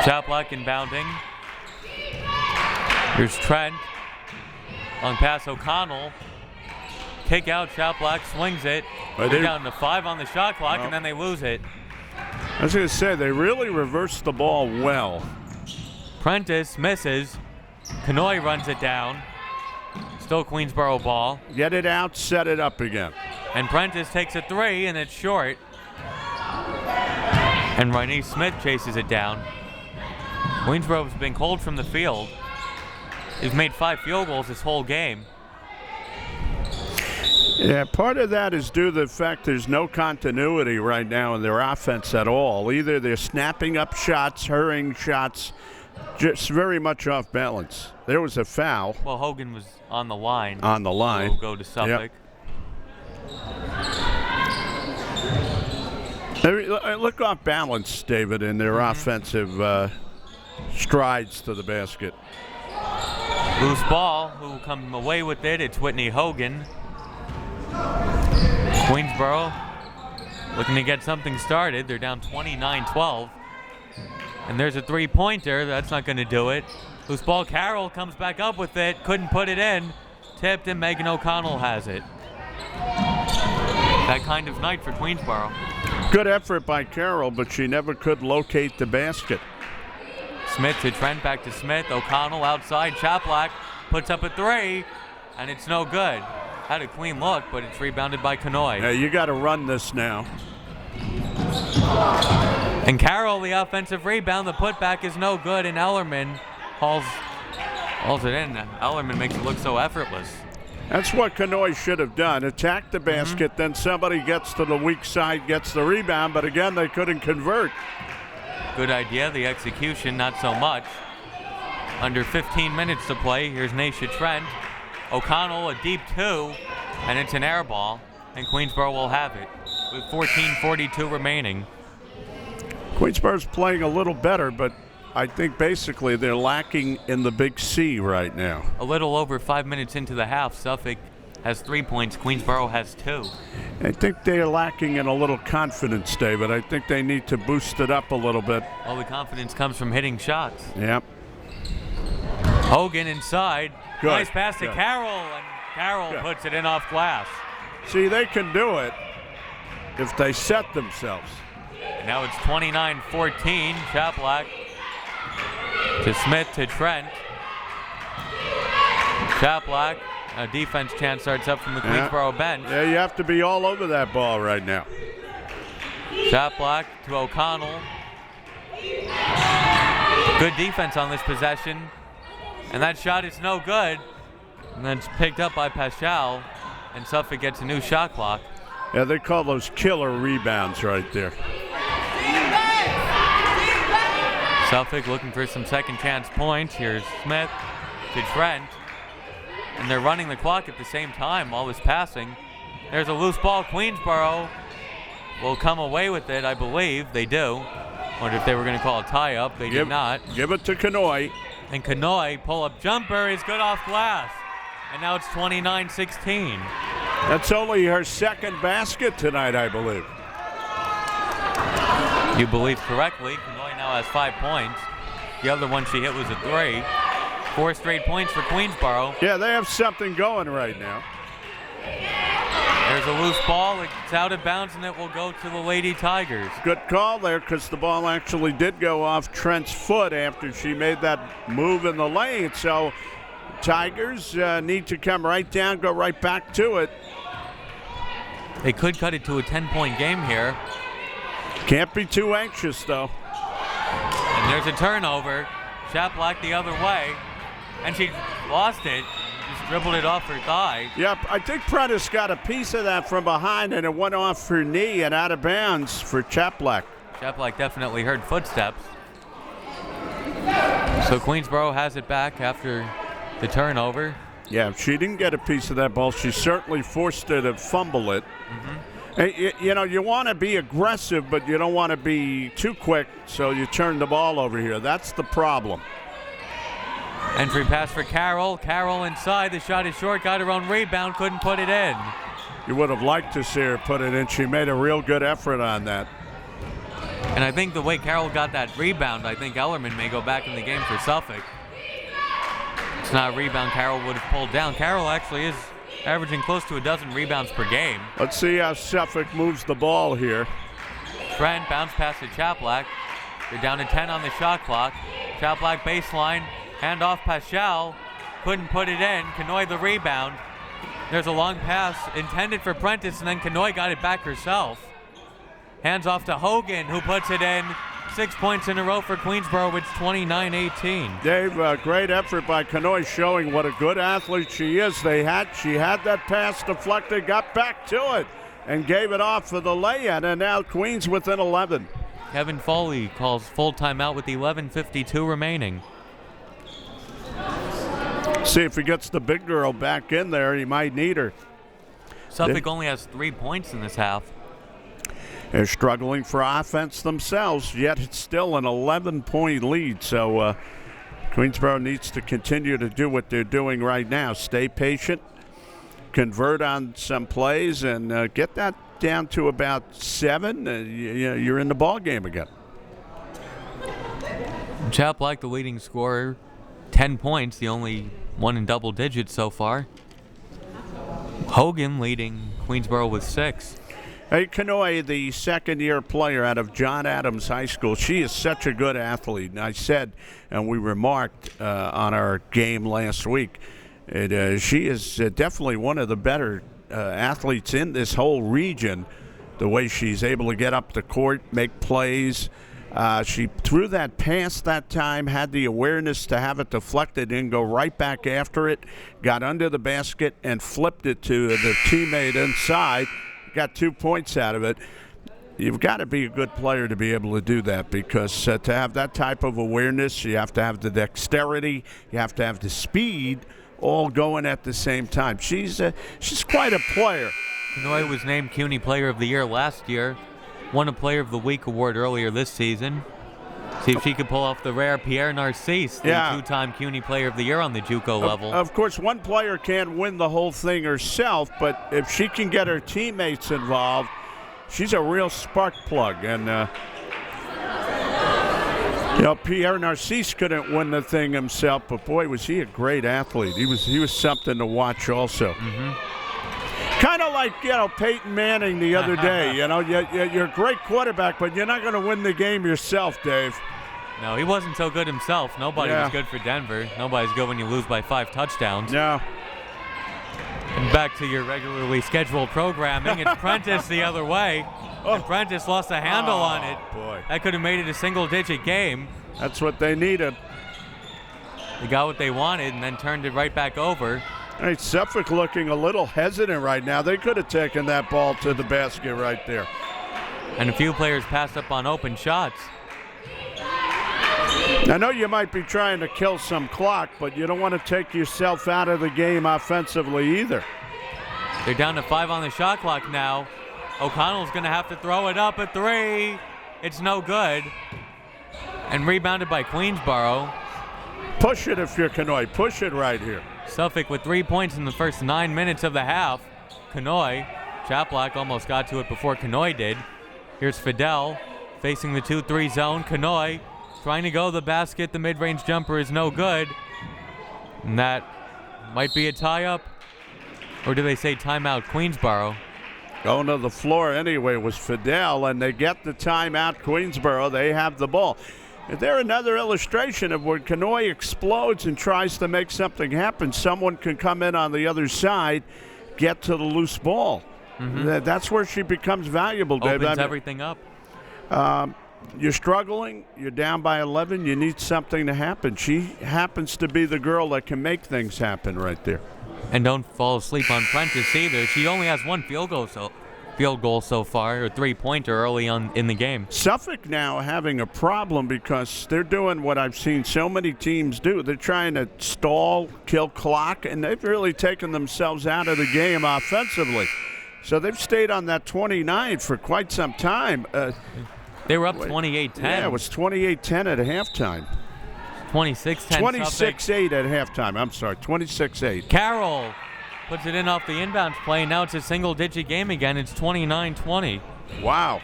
Shot block inbounding. Here's Trent. Long pass O'Connell. Kick out, shot block, swings it. They're down to 5 on the shot clock, and then they lose it. I was going to say, they really reversed the ball well. Prentice misses. Kanoy runs it down. Still Queensborough ball. Get it out, set it up again. And Prentice takes a 3, and it's short. And Rynee Smith chases it down. Queensborough has been cold from the field. He's made 5 field goals this whole game. Yeah, part of that is due to the fact there's no continuity right now in their offense at all. Either they're snapping up shots, hurrying shots, just very much off balance. There was a foul. Well, Hogan was on the line. On the line. We'll go to Suffolk. Yep. Look off balance, David, in their offensive strides to the basket. Loose ball, who will come away with it. It's Whitney Hogan. Queensborough looking to get something started. They're down 29-12. And there's a 3-pointer. That's not going to do it. Loose ball, Carroll comes back up with it. Couldn't put it in. Tipped, and Megan O'Connell has it. That kind of night for Queensborough. Good effort by Carroll, but she never could locate the basket. Smith to Trent, back to Smith. O'Connell outside. Chaplack puts up a three, and it's no good. Had a clean look, but it's rebounded by Kanoy. Yeah, you got to run this now. And Carroll, the offensive rebound. The putback is no good, and Ellerman hauls it in. Ellerman makes it look so effortless. That's what Kanoy should have done. Attack the basket, then somebody gets to the weak side, gets the rebound, but again, they couldn't convert. Good idea. The execution, not so much. Under 15 minutes to play. Here's Naisha Trent. O'Connell, a deep two, and it's an air ball, and Queensborough will have it with 14:42 remaining. Queensborough's playing a little better, but I think basically they're lacking in the big C right now. A little over 5 minutes into the half, Suffolk has 3 points. Queensborough has 2. I think they're lacking in a little confidence, David. I think they need to boost it up a little bit. All the confidence comes from hitting shots. Yep. Hogan inside. Good. Nice pass to Good. Carroll, and Carroll Good. puts it in off glass. See, they can do it if they set themselves. And now it's 29-14. Chaplack to Smith to Trent. Chaplack, a defense chance starts up from the Queensborough bench. Yeah, you have to be all over that ball right now. Chaplack to O'Connell. Good defense on this possession. And that shot is no good. And then it's picked up by Paschal. And Suffolk gets a new shot clock. Yeah, they call those killer rebounds right there. Suffolk looking for some second chance points. Here's Smith to Trent. And they're running the clock at the same time while this passing. There's a loose ball. Queensborough will come away with it, I believe. They do. Wonder if they were going to call a tie-up. They did not. Give it to Kanoy. And Kanoy, pull-up jumper is good off glass. And now it's 29-16. That's only her second basket tonight, I believe. You believe correctly. Kanoy now has 5 points. The other one she hit was a 3. 4 straight points for Queensborough. Yeah, they have something going right now. There's a loose ball. It's out of bounds, and it will go to the Lady Tigers. Good call there, because the ball actually did go off Trent's foot after she made that move in the lane. So Tigers need to come right down, go right back to it. They could cut it to a 10-point game here. Can't be too anxious, though. And there's a turnover. Chaplack the other way. And she lost it. Just dribbled it off her thigh. Yep, I think Prentice got a piece of that from behind, and it went off her knee and out of bounds for Chaplack. Chaplack definitely heard footsteps. So Queensborough has it back after the turnover. Yeah, she didn't get a piece of that ball. She certainly forced her to fumble it. Hey, you know, you want to be aggressive, but you don't want to be too quick, so you turn the ball over here. That's the problem. Entry pass for Carroll. Carroll inside. The shot is short. Got her own rebound. Couldn't put it in. You would have liked to see her put it in. She made a real good effort on that. And I think the way Carroll got that rebound, I think Ellerman may go back in the game for Suffolk. It's not a rebound Carroll would have pulled down. Carroll actually is averaging close to a dozen rebounds per game. Let's see how Suffolk moves the ball here. Trent bounce pass to Chaplack. They're down to 10 on the shot clock. Chaplack baseline. Hand off Paschal. Couldn't put it in. Kanoy the rebound. There's a long pass intended for Prentice, and then Kanoy got it back herself. Hands off to Hogan, who puts it in. 6 points in a row for Queensborough. It's 29-18. Dave, great effort by Kanoy, showing what a good athlete she is. She had that pass deflected, got back to it, and gave it off for the lay-in, and now Queens within 11. Kevin Foley calls full timeout with 11:52 remaining. See if he gets the big girl back in there. He might need her. Suffolk only has 3 points in this half. They're struggling for offense themselves, yet it's still an 11-point lead. So Queensborough needs to continue to do what they're doing right now. Stay patient, convert on some plays, and get that down to about 7. You're in the ball game again. Chaplack, the leading scorer, 10 points, the only one in double digits so far. Hogan leading Queensborough with 6. Hey, Kanoy, the second-year player out of John Adams High School, she is such a good athlete. And I said, and we remarked on our game last week, she is definitely one of the better athletes in this whole region, the way she's able to get up the court, make plays. She threw that pass that time, had the awareness to have it deflected and go right back after it, got under the basket and flipped it to the teammate inside. Got 2 points out of it. You've got to be a good player to be able to do that, because to have that type of awareness, you have to have the dexterity, you have to have the speed, all going at the same time. She's quite a player. Kanoy was named CUNY Player of the Year last year, won a Player of the Week award earlier this season. See if she could pull off the rare Pierre Narcisse, the two-time CUNY Player of the Year on the JUCO level. Of course, one player can't win the whole thing herself, but if she can get her teammates involved, she's a real spark plug. And Pierre Narcisse couldn't win the thing himself, but boy, was he a great athlete. He was something to watch also. Kind of like, Peyton Manning the other day. You're a great quarterback, but you're not going to win the game yourself, Dave. No, he wasn't so good himself. Nobody was good for Denver. Nobody's good when you lose by 5 touchdowns. No. And back to your regularly scheduled programming. It's Prentice the other way. And Prentice lost a handle on it. Boy. That could have made it a single-digit game. That's what they needed. They got what they wanted and then turned it right back over. Hey, Suffolk looking a little hesitant right now. They could have taken that ball to the basket right there. And a few players passed up on open shots. I know you might be trying to kill some clock, but you don't want to take yourself out of the game offensively either. They're down to 5 on the shot clock now. O'Connell's going to have to throw it up at 3. It's no good. And rebounded by Queensborough. Push it if you're Kanoy. Push it right here. Suffolk with 3 points in the first 9 minutes of the half. Kanoy, Chaplack almost got to it before Kanoy did. Here's Fidel facing the 2-3 zone. Kanoy trying to go to the basket. The mid-range jumper is no good. And that might be a tie-up. Or do they say timeout Queensborough? Going to the floor anyway was Fidel, and they get the timeout Queensborough. They have the ball. They're another illustration of when Kanoy explodes and tries to make something happen, someone can come in on the other side, get to the loose ball. That's where she becomes valuable, Dave. Opens everything up. You're struggling, you're down by 11, you need something to happen. She happens to be the girl that can make things happen right there. And don't fall asleep on Prentice either. She only has 1 field goal so far, or 3-pointer early on in the game. Suffolk now having a problem because they're doing what I've seen so many teams do. They're trying to stall, kill clock, and they've really taken themselves out of the game offensively. So they've stayed on that 29 for quite some time. They were up 28-10. Yeah, it was 28-10 at halftime. 26-10. 26-8 at halftime. I'm sorry, 26-8. Carroll puts it in off the inbounds play. Now it's a single-digit game again. It's 29-20. Wow.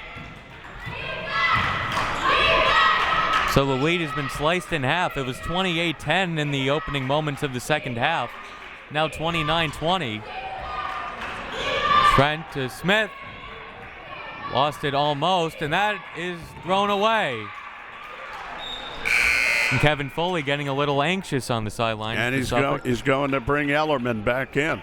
So the lead has been sliced in half. It was 28-10 in the opening moments of the second half. Now 29-20. Trent to Smith. Lost it almost, and that is thrown away. And Kevin Foley getting a little anxious on the sideline. And he's going to bring Ellerman back in.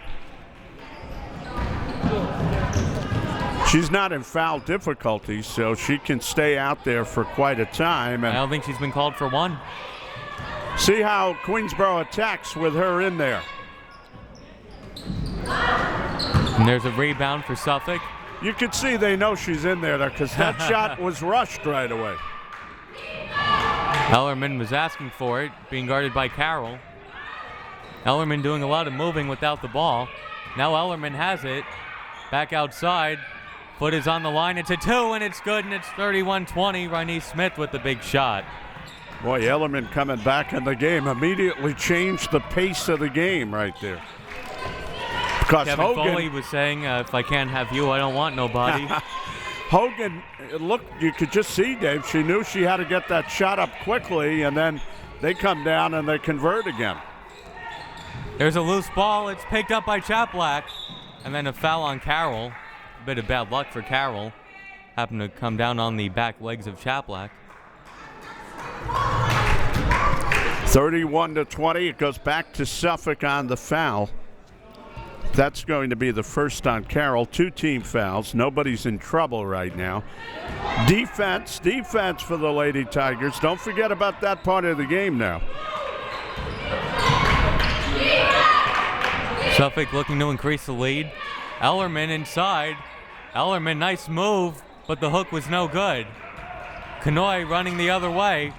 She's not in foul difficulty, so she can stay out there for quite a time. And I don't think she's been called for one. See how Queensborough attacks with her in there. And there's a rebound for Suffolk. You can see they know she's in there because that shot was rushed right away. Ellerman was asking for it, being guarded by Carroll. Ellerman doing a lot of moving without the ball. Now Ellerman has it. Back outside. Foot is on the line. It's a 2, and it's good, and it's 31-20. Rynese Smith with the big shot. Boy, Ellerman coming back in the game immediately changed the pace of the game right there. Because Kevin Foley was saying, if I can't have you, I don't want nobody. Hogan, look, you could just see, Dave, she knew she had to get that shot up quickly, and then they come down and they convert again. There's a loose ball. It's picked up by Chaplack. And then a foul on Carroll. A bit of bad luck for Carroll. Happened to come down on the back legs of Chaplack. 31-20. It goes back to Suffolk on the foul. That's going to be the first on Carroll. 2 team fouls. Nobody's in trouble right now. Defense for the Lady Tigers. Don't forget about that part of the game now. Suffolk looking to increase the lead. Ellerman inside. Ellerman, nice move, but the hook was no good. Kanoy running the other way.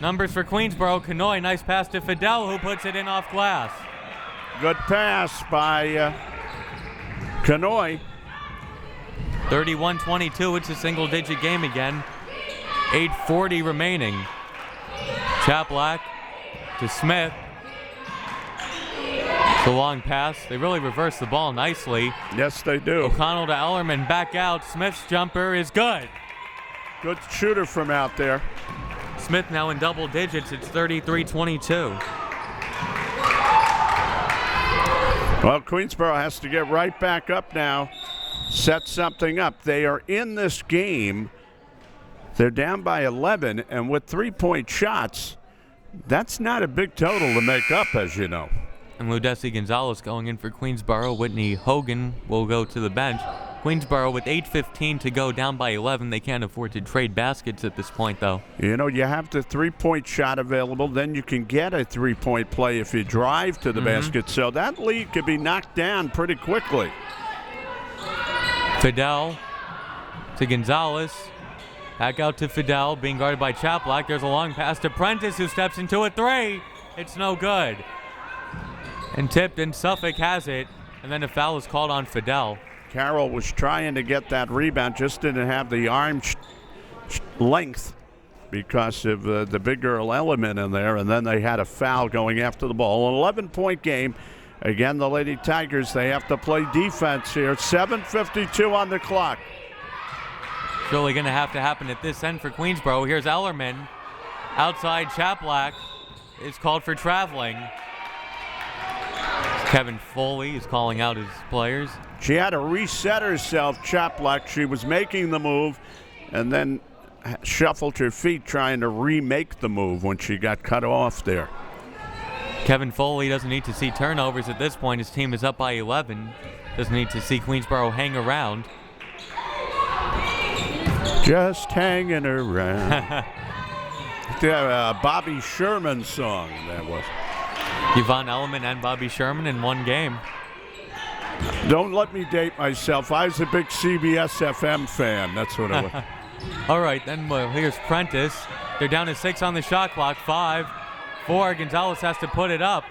Numbers for Queensborough. Kanoy, nice pass to Fidel, who puts it in off glass. Good pass by Kanoy. 31-22, it's a single-digit game again. 8:40 remaining. Chaplack to Smith. The long pass. They really reverse the ball nicely. Yes, they do. O'Connell to Ellerman, back out. Smith's jumper is good. Good shooter from out there. Smith now in double digits. It's 33-22. Well, Queensborough has to get right back up now, set something up. They are in this game. They're down by 11, and with 3-point shots, that's not a big total to make up, as you know. And Ludesi Gonzalez going in for Queensborough. Whitney Hogan will go to the bench. Queensborough with 8:15 to go, down by 11. They can't afford to trade baskets at this point, though. You know, you have the 3-point shot available. Then you can get a 3-point play if you drive to the basket. So that lead could be knocked down pretty quickly. Fidel to Gonzalez. Back out to Fidel, being guarded by Chaplack. There's a long pass to Prentice, who steps into a 3. It's no good. And tipped, and Suffolk has it. And then a foul is called on Fidel. Carroll was trying to get that rebound, just didn't have the arm length because of the big girl element in there, and then they had a foul going after the ball. An 11-point game. Again, the Lady Tigers, they have to play defense here. 7:52 on the clock. It's really going to have to happen at this end for Queensborough. Here's Ellerman. Outside, Chaplack is called for traveling. Kevin Foley is calling out his players. She had to reset herself, Chaplack. She was making the move and then shuffled her feet trying to remake the move when she got cut off there. Kevin Foley doesn't need to see turnovers at this point. His team is up by 11. Doesn't need to see Queensborough hang around. Just hanging around. Bobby Sherman song that was. Yvonne Ellerman and Bobby Sherman in one game. Don't let me date myself. I was a big CBS FM fan. That's what it was. All right, then here's Prentice. They're down to 6 on the shot clock. 5, 4. Gonzalez has to put it up,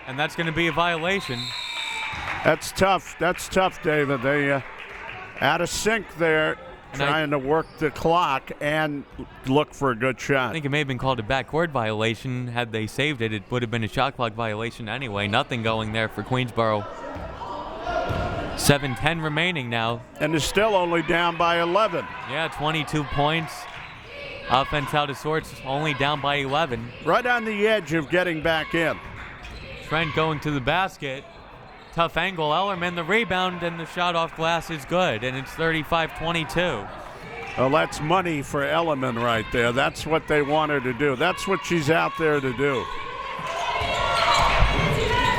and that's going to be a violation. That's tough. That's tough, David. They out of sync there, trying to work the clock and look for a good shot. I think it may have been called a backcourt violation. Had they saved it, it would have been a shot clock violation anyway. Nothing going there for Queensborough. 7:10 remaining now. And they're still only down by 11. Yeah, 22 points. Offense out of sorts, only down by 11. Right on the edge of getting back in. Trent going to the basket. Tough angle. Ellerman, the rebound, and the shot off glass is good, and it's 35-22. Well, that's money for Ellerman right there. That's what they want her to do. That's what she's out there to do.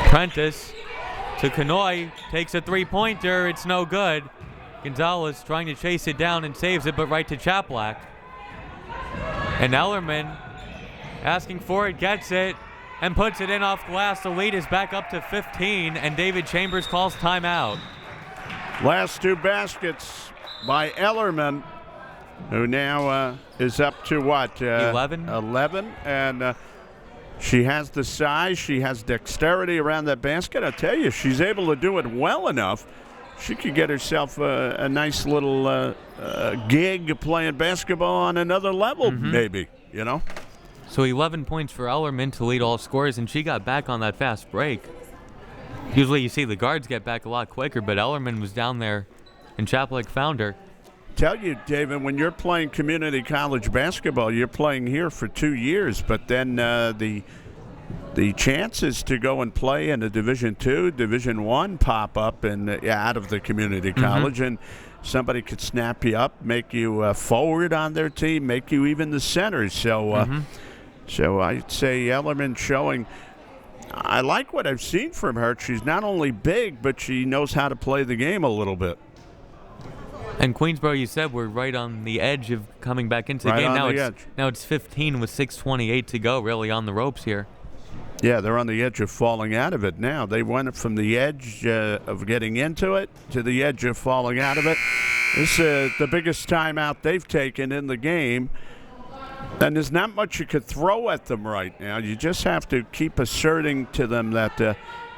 Prentice to Kanoy, takes a three-pointer. It's no good. Gonzalez trying to chase it down and saves it, but right to Chaplack. And Ellerman asking for it, gets it, and puts it in off glass. The lead is back up to 15, and David Chambers calls timeout. Last 2 baskets by Ellerman, who now is up to what? 11. 11, and she has the size, she has dexterity around that basket. I tell you, she's able to do it well enough. She could get herself a nice little gig playing basketball on another level, maybe, you know? So 11 points for Ellerman to lead all scorers, and she got back on that fast break. Usually you see the guards get back a lot quicker, but Ellerman was down there, and Chaplack found her. Tell you, David, when you're playing community college basketball, you're playing here for 2 years, but then the chances to go and play in a Division II, Division I pop up and out of the community college, and somebody could snap you up, make you forward on their team, make you even the center. So, so I'd say Ellerman showing. I like what I've seen from her. She's not only big, but she knows how to play the game a little bit. And Queensborough, you said, we're right on the edge of coming back into the game. Now it's 15 with 6:28 to go, really on the ropes here. Yeah, they're on the edge of falling out of it now. They went from the edge of getting into it to the edge of falling out of it. This is the biggest timeout they've taken in the game. And there's not much you could throw at them right now. You just have to keep asserting to them that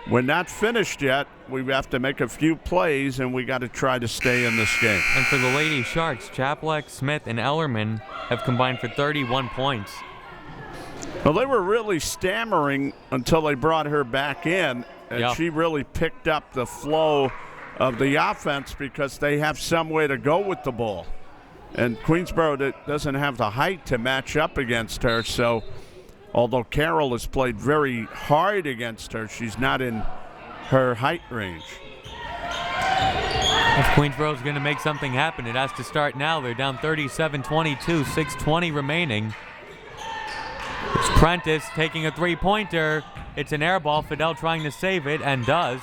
we're not finished yet. We have to make a few plays, and we got to try to stay in this game. And for the Lady Sharks, Chaplek, Smith, and Ellerman have combined for 31 points. Well, they were really stammering until they brought her back in, and she really picked up the flow of the offense because they have some way to go with the ball. And Queensborough doesn't have the height to match up against her, so although Carroll has played very hard against her, she's not in her height range. If Queensborough's going to make something happen, it has to start now. They're down 37-22, 6:20 remaining. It's Prentice taking a three-pointer. It's an air ball. Fidel trying to save it, and does.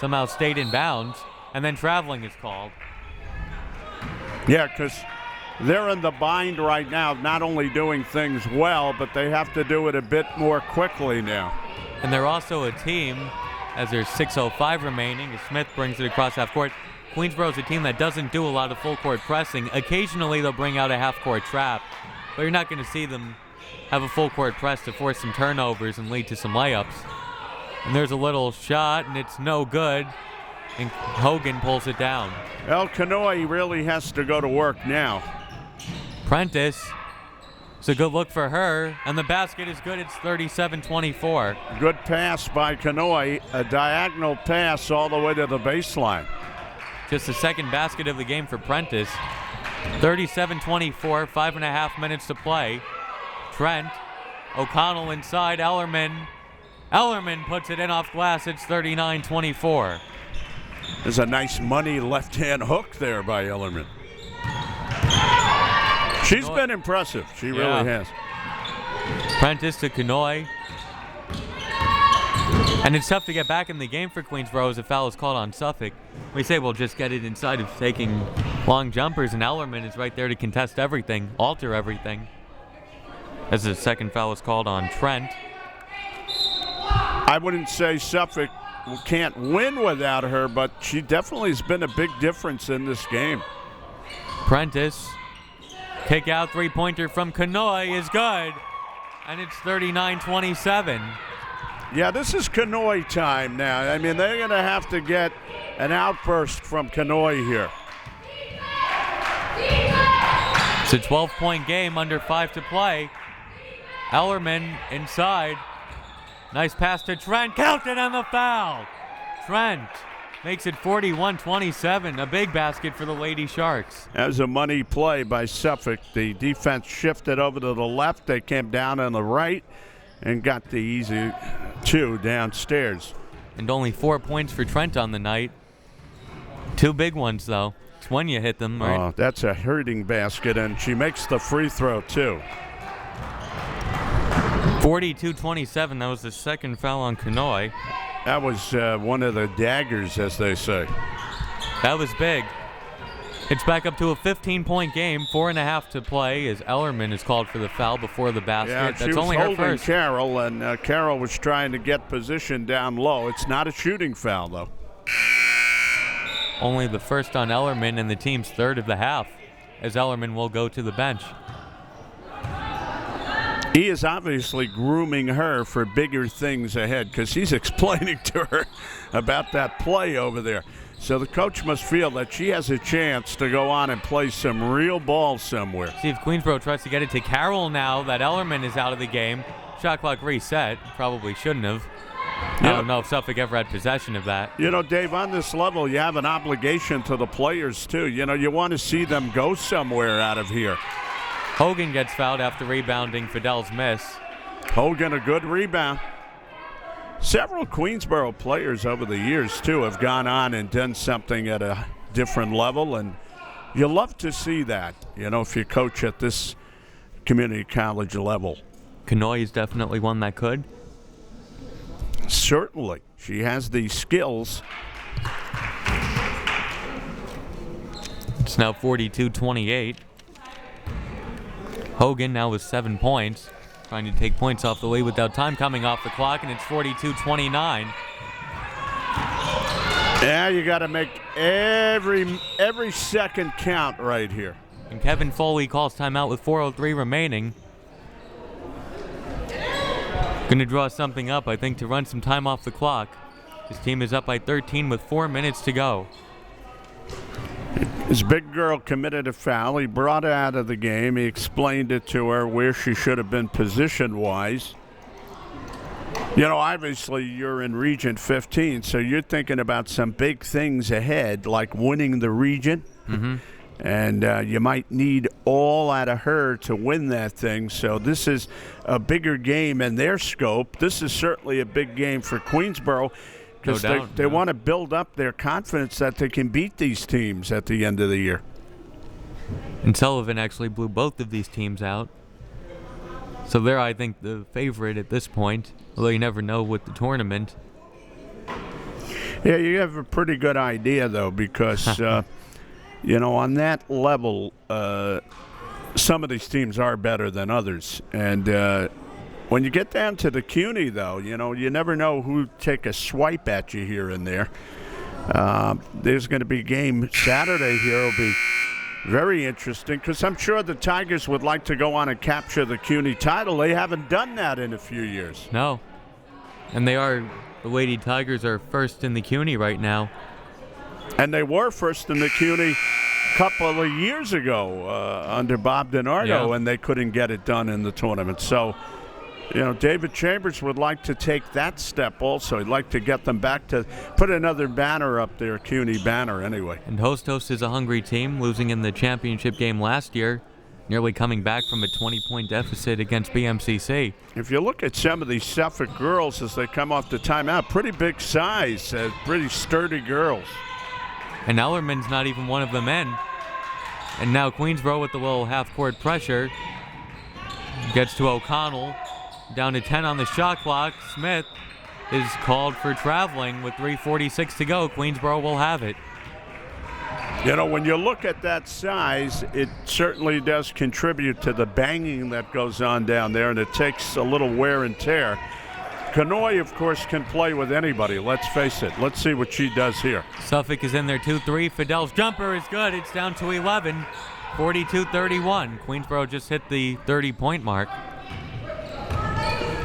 Somehow stayed in bounds, and then traveling is called. Yeah, because they're in the bind right now, not only doing things well, but they have to do it a bit more quickly now. And they're also a team, as there's 6:05 remaining, as Smith brings it across half court. Queensborough's a team that doesn't do a lot of full court pressing. Occasionally they'll bring out a half court trap, but you're not going to see them have a full court press to force some turnovers and lead to some layups. And there's a little shot, and it's no good, and Hogan pulls it down. El Canoy really has to go to work now. Prentice, it's a good look for her, and the basket is good. It's 37-24. Good pass by Canoy, a diagonal pass all the way to the baseline. Just the second basket of the game for Prentice. 37-24, 5.5 minutes to play. Trent, O'Connell inside, Ellerman. Ellerman puts it in off glass. It's 39-24. There's a nice money left-hand hook there by Ellerman. She's been impressive. She really has. Prentice to Canoy. And it's tough to get back in the game for Queensborough as a foul is called on Suffolk. We say we'll just get it inside of taking long jumpers, and Ellerman is right there to contest everything, alter everything. As the second foul is called on Trent. I wouldn't say Suffolk can't win without her, but she definitely has been a big difference in this game. Prentice, kick out three-pointer from Canoy is good, and it's 39-27. Yeah, this is Canoy time now. I mean, they're going to have to get an outburst from Canoy here. It's a 12-point game, under 5 to play. Ellerman inside. Nice pass to Trent. Counted on the foul. Trent makes it 41-27. A big basket for the Lady Sharks. That was a money play by Suffolk. The defense shifted over to the left. They came down on the right and got the easy two downstairs. And only 4 points for Trent on the night. Two big ones, though. It's when you hit them, right? Oh, that's a hurting basket, and she makes the free throw, too. 42-27. That was the second foul on Canoy. That was one of the daggers, as they say. That was big. It's back up to a 15-point game. 4.5 to play as Ellerman is called for the foul before the basket. Yeah, That's only her first. Carroll, and Carroll was trying to get position down low. It's not a shooting foul, though. Only the first on Ellerman and the team's third of the half, as Ellerman will go to the bench. He is obviously grooming her for bigger things ahead because he's explaining to her about that play over there. So the coach must feel that she has a chance to go on and play some real ball somewhere. See if Queensborough tries to get it to Carroll now that Ellerman is out of the game. Shot clock reset. Probably shouldn't have. I don't know if Suffolk ever had possession of that. You know, Dave, on this level, you have an obligation to the players, too. You know, you want to see them go somewhere out of here. Hogan gets fouled after rebounding Fidel's miss. Hogan, a good rebound. Several Queensborough players over the years, too, have gone on and done something at a different level, and you love to see that, if you coach at this community college level. Kanoy is definitely one that could. Certainly. She has the skills. It's now 42-28. Hogan now with 7 points. Trying to take points off the lead without time coming off the clock, and it's 42-29. Yeah, you got to make every second count right here. And Kevin Foley calls timeout with 4:03 remaining. Going to draw something up, I think, to run some time off the clock. His team is up by 13 with 4 minutes to go. His big girl committed a foul. He brought her out of the game. He explained it to her where she should have been position-wise. Obviously you're in Region 15, so you're thinking about some big things ahead, like winning the region. Mm-hmm. And you might need all out of her to win that thing. So this is a bigger game in their scope. This is certainly a big game for Queensborough, because they want to build up their confidence that they can beat these teams at the end of the year. And Sullivan actually blew both of these teams out. So they're, I think, the favorite at this point, although you never know with the tournament. Yeah, you have a pretty good idea, though, because, on that level, some of these teams are better than others. And when you get down to the CUNY, though, you never know who take a swipe at you here and there. There's going to be a game Saturday here. It'll be very interesting, because I'm sure the Tigers would like to go on and capture the CUNY title. They haven't done that in a few years. No. And the Lady Tigers are first in the CUNY right now. And they were first in the CUNY a couple of years ago under Bob DiNardo, and they couldn't get it done in the tournament. So, David Chambers would like to take that step also. He'd like to get them back to put another banner up there, CUNY banner anyway. And Hostos is a hungry team, losing in the championship game last year, nearly coming back from a 20-point deficit against BMCC. If you look at some of these Suffolk girls as they come off the timeout, pretty big size, pretty sturdy girls. And Ellerman's not even one of the men. And now Queensborough with the little half-court pressure gets to O'Connell. Down to 10 on the shot clock. Smith is called for traveling with 3:46 to go. Queensborough will have it. When you look at that size, it certainly does contribute to the banging that goes on down there, and it takes a little wear and tear. Kanoy, of course, can play with anybody, let's face it. Let's see what she does here. Suffolk is in there 2-3. Fidel's jumper is good. It's down to 11. 42-31. Queensborough just hit the 30-point mark.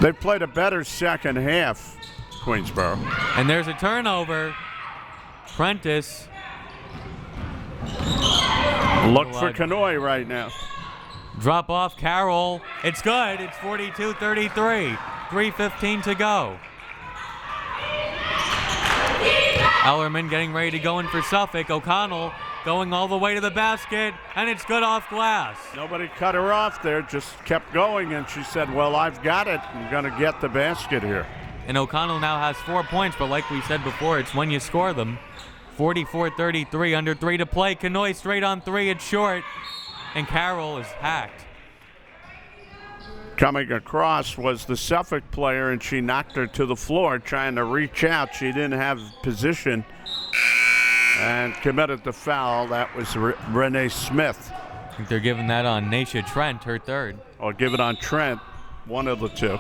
They played a better second half, Queensborough. And there's a turnover. Prentice. Look for Kanoy right now. Drop off Carroll. It's good. It's 42-33. 3:15 to go. Ellerman getting ready to go in for Suffolk. O'Connell going all the way to the basket, and it's good off glass. Nobody cut her off there, just kept going, and she said, well, I've got it. I'm going to get the basket here. And O'Connell now has 4 points, but like we said before, it's when you score them. 44-33, under 3 to play. Kanoy straight on 3, it's short, and Carroll is hacked. Coming across was the Suffolk player, and she knocked her to the floor trying to reach out. She didn't have position and committed the foul. That was Renee Smith. I think they're giving that on Naisha Trent, her third. Or give it on Trent, one of the two.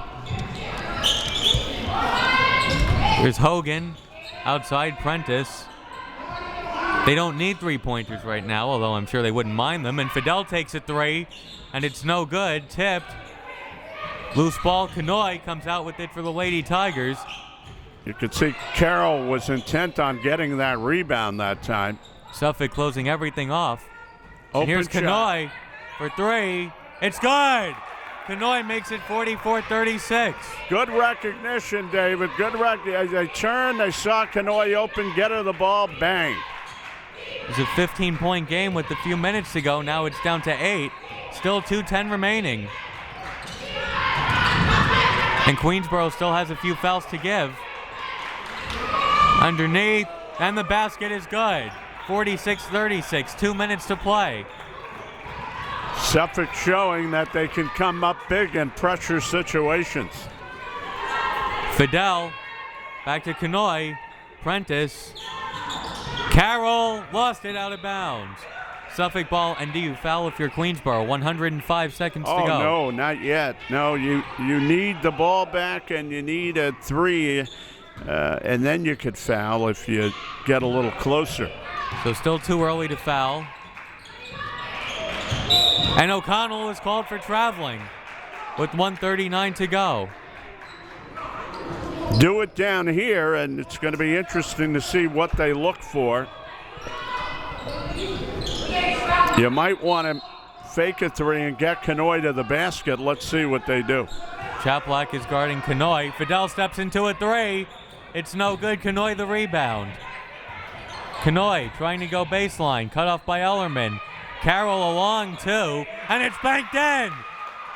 There's Hogan, outside Prentice. They don't need three-pointers right now, although I'm sure they wouldn't mind them. And Fidel takes a three, and it's no good. Tipped. Loose ball. Kanoy comes out with it for the Lady Tigers. You could see Carroll was intent on getting that rebound that time. Suffolk closing everything off. Open and here's shot. Kanoy for three. It's good. Kanoy makes it 44-36. Good recognition, David. Good recognition. They turned, they saw Kanoy open, get her the ball, bang. It was a 15-point game with a few minutes to go. Now it's down to 8. Still 2:10 remaining. And Queensborough still has a few fouls to give. Underneath, and the basket is good. 46-36, 2 minutes to play. Suffolk showing that they can come up big in pressure situations. Fidel, back to Kanoy, Prentice. Carroll lost it out of bounds. Suffolk ball, and do you foul if you're Queensborough? 105 seconds to go. Oh, no, not yet. No, you need the ball back and you need a 3, and then you could foul if you get a little closer. So still too early to foul. And O'Connell is called for traveling with 1:39 to go. Do it down here, and it's going to be interesting to see what they look for. You might want to fake a 3 and get Kanoy to the basket. Let's see what they do. Chaplack is guarding Kanoy. Fidel steps into a 3. It's no good. Kanoy the rebound. Kanoy trying to go baseline. Cut off by Ellerman. Carroll along too, and it's banked in.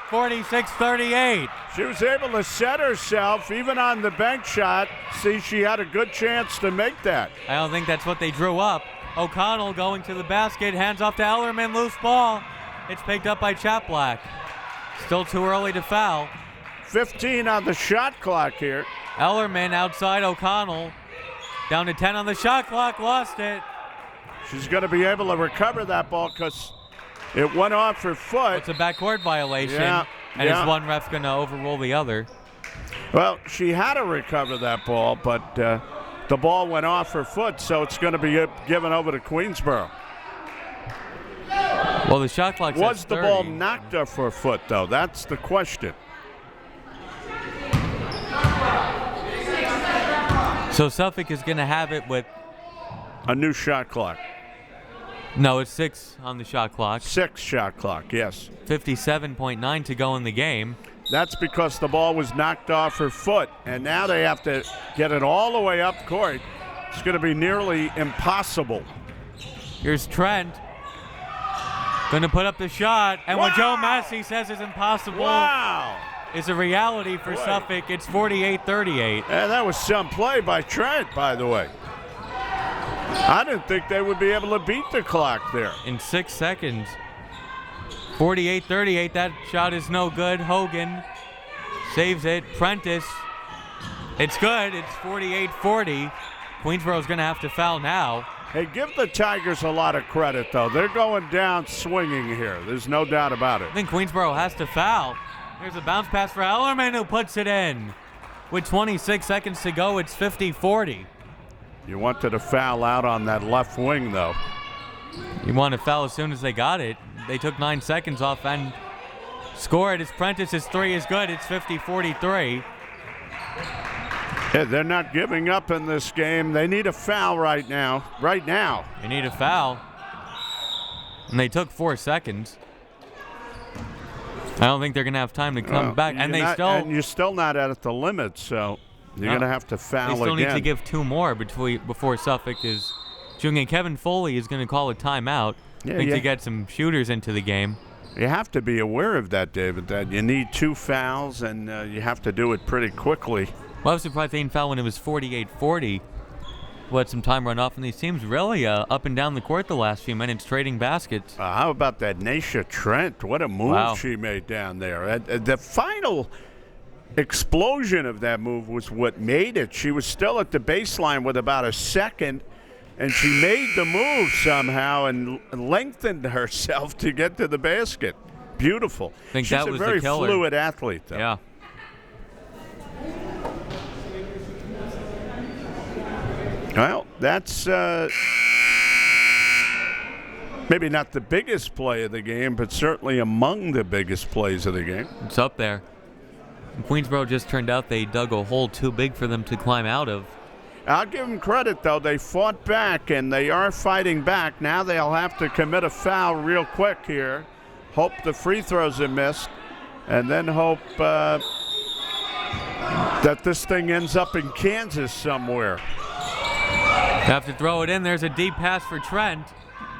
46-38. She was able to set herself even on the bank shot. See, she had a good chance to make that. I don't think that's what they drew up. O'Connell going to the basket, hands off to Ellerman, loose ball. It's picked up by Chaplack. Still too early to foul. 15 on the shot clock here. Ellerman outside O'Connell. Down to 10 on the shot clock, lost it. She's going to be able to recover that ball because it went off her foot. It's a backcourt violation, Yeah, and yeah. is one ref going to overrule the other? Well, she had to recover that ball, but the ball went off her foot, so it's going to be given over to Queensborough. Well, the shot clock says Was the 30. ball knocked off her foot, though? That's the question. So Suffolk is going to have it with, A new shot clock. no, it's 6 on the shot clock. 6 shot clock, yes. 57.9 to go in the game. That's because the ball was knocked off her foot, and now they have to get it all the way up court. It's going to be nearly impossible. Here's Trent. Going to put up the shot, and what Joe Massey says is impossible Wow! is a reality for Boy. Suffolk. It's 48-38. And that was some play by Trent, by the way. I didn't think they would be able to beat the clock there. In 6 seconds. 48-38, that shot is no good. Hogan saves it. Prentice, it's good. It's 48-40. Queensborough's going to have to foul now. Hey, give the Tigers a lot of credit, though. They're going down swinging here. There's no doubt about it. I think Queensborough has to foul. There's a bounce pass for Ellerman who puts it in. With 26 seconds to go, it's 50-40. You wanted to foul out on that left wing, though. You want to foul as soon as they got it. They took 9 seconds off and scored. As Prentice's 3 is good. It's 50-43. Yeah, they're not giving up in this game. They need a foul right now. Right now. They need a foul. And they took 4 seconds. I don't think they're going to have time to come back. And you're still not at the limit, so you're going to have to foul They still again. need to give 2 more before Suffolk is shooting. And Kevin Foley is going to call a timeout. Yeah, I think yeah. to get some shooters into the game. You have to be aware of that, David, that you need 2 fouls, and you have to do it pretty quickly. Well, I was surprised they didn't foul when it was 48-40. Let some time run off, and these teams really up and down the court the last few minutes trading baskets. How about that Nasha Trent? What a move she made down there. The final explosion of that move was what made it. She was still at the baseline with about a second, and she made the move somehow and lengthened herself to get to the basket. Beautiful. I think She's that was a the very killer. fluid athlete, though. Yeah. Well, that's maybe not the biggest play of the game, but certainly among the biggest plays of the game. It's up there. And Queensborough just turned out they dug a hole too big for them to climb out of. I'll give them credit, though. They fought back, and they are fighting back. Now they'll have to commit a foul real quick here. Hope the free throws are missed, and then hope that this thing ends up in Kansas somewhere. Have to throw it in. There's a deep pass for Trent,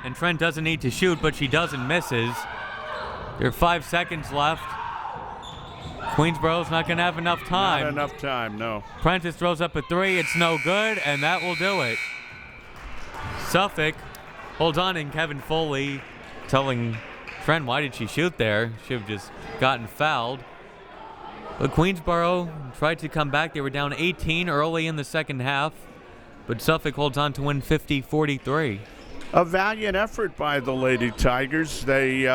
and Trent doesn't need to shoot, but she does and misses. There are 5 seconds left. Queensborough's not going to have enough time. Not enough time, no. Prentice throws up a 3. It's no good, and that will do it. Suffolk holds on, and Kevin Foley telling Trent, why did she shoot there? Should have just gotten fouled. But Queensborough tried to come back. They were down 18 early in the second half, but Suffolk holds on to win 50-43. A valiant effort by the Lady Tigers. They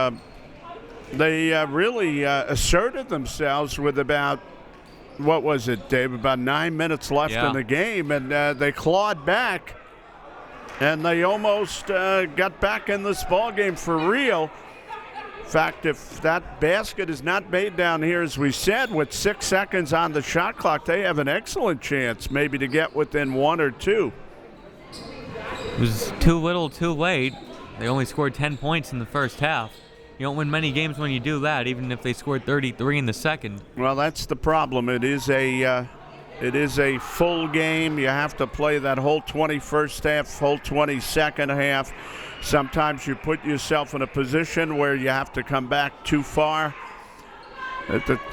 really asserted themselves with about, what was it, Dave, about 9 minutes left in the game, and they clawed back, and they almost got back in this ball game for real. In fact, if that basket is not made down here, as we said, with 6 seconds on the shot clock, they have an excellent chance maybe to get within 1 or 2. It was too little, too late. They only scored 10 points in the first half. You don't win many games when you do that, even if they scored 33 in the second. Well, that's the problem. It is a full game. You have to play that whole 21st half, whole 22nd half. Sometimes you put yourself in a position where you have to come back too far.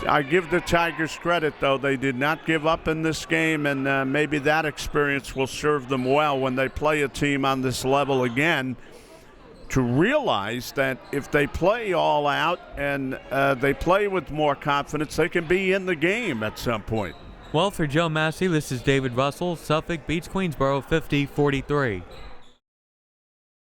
I give the Tigers credit, though. They did not give up in this game, and maybe that experience will serve them well when they play a team on this level again, to realize that if they play all out and they play with more confidence, they can be in the game at some point. Well, for Joe Massey, this is David Russell. Suffolk beats Queensborough 50-43.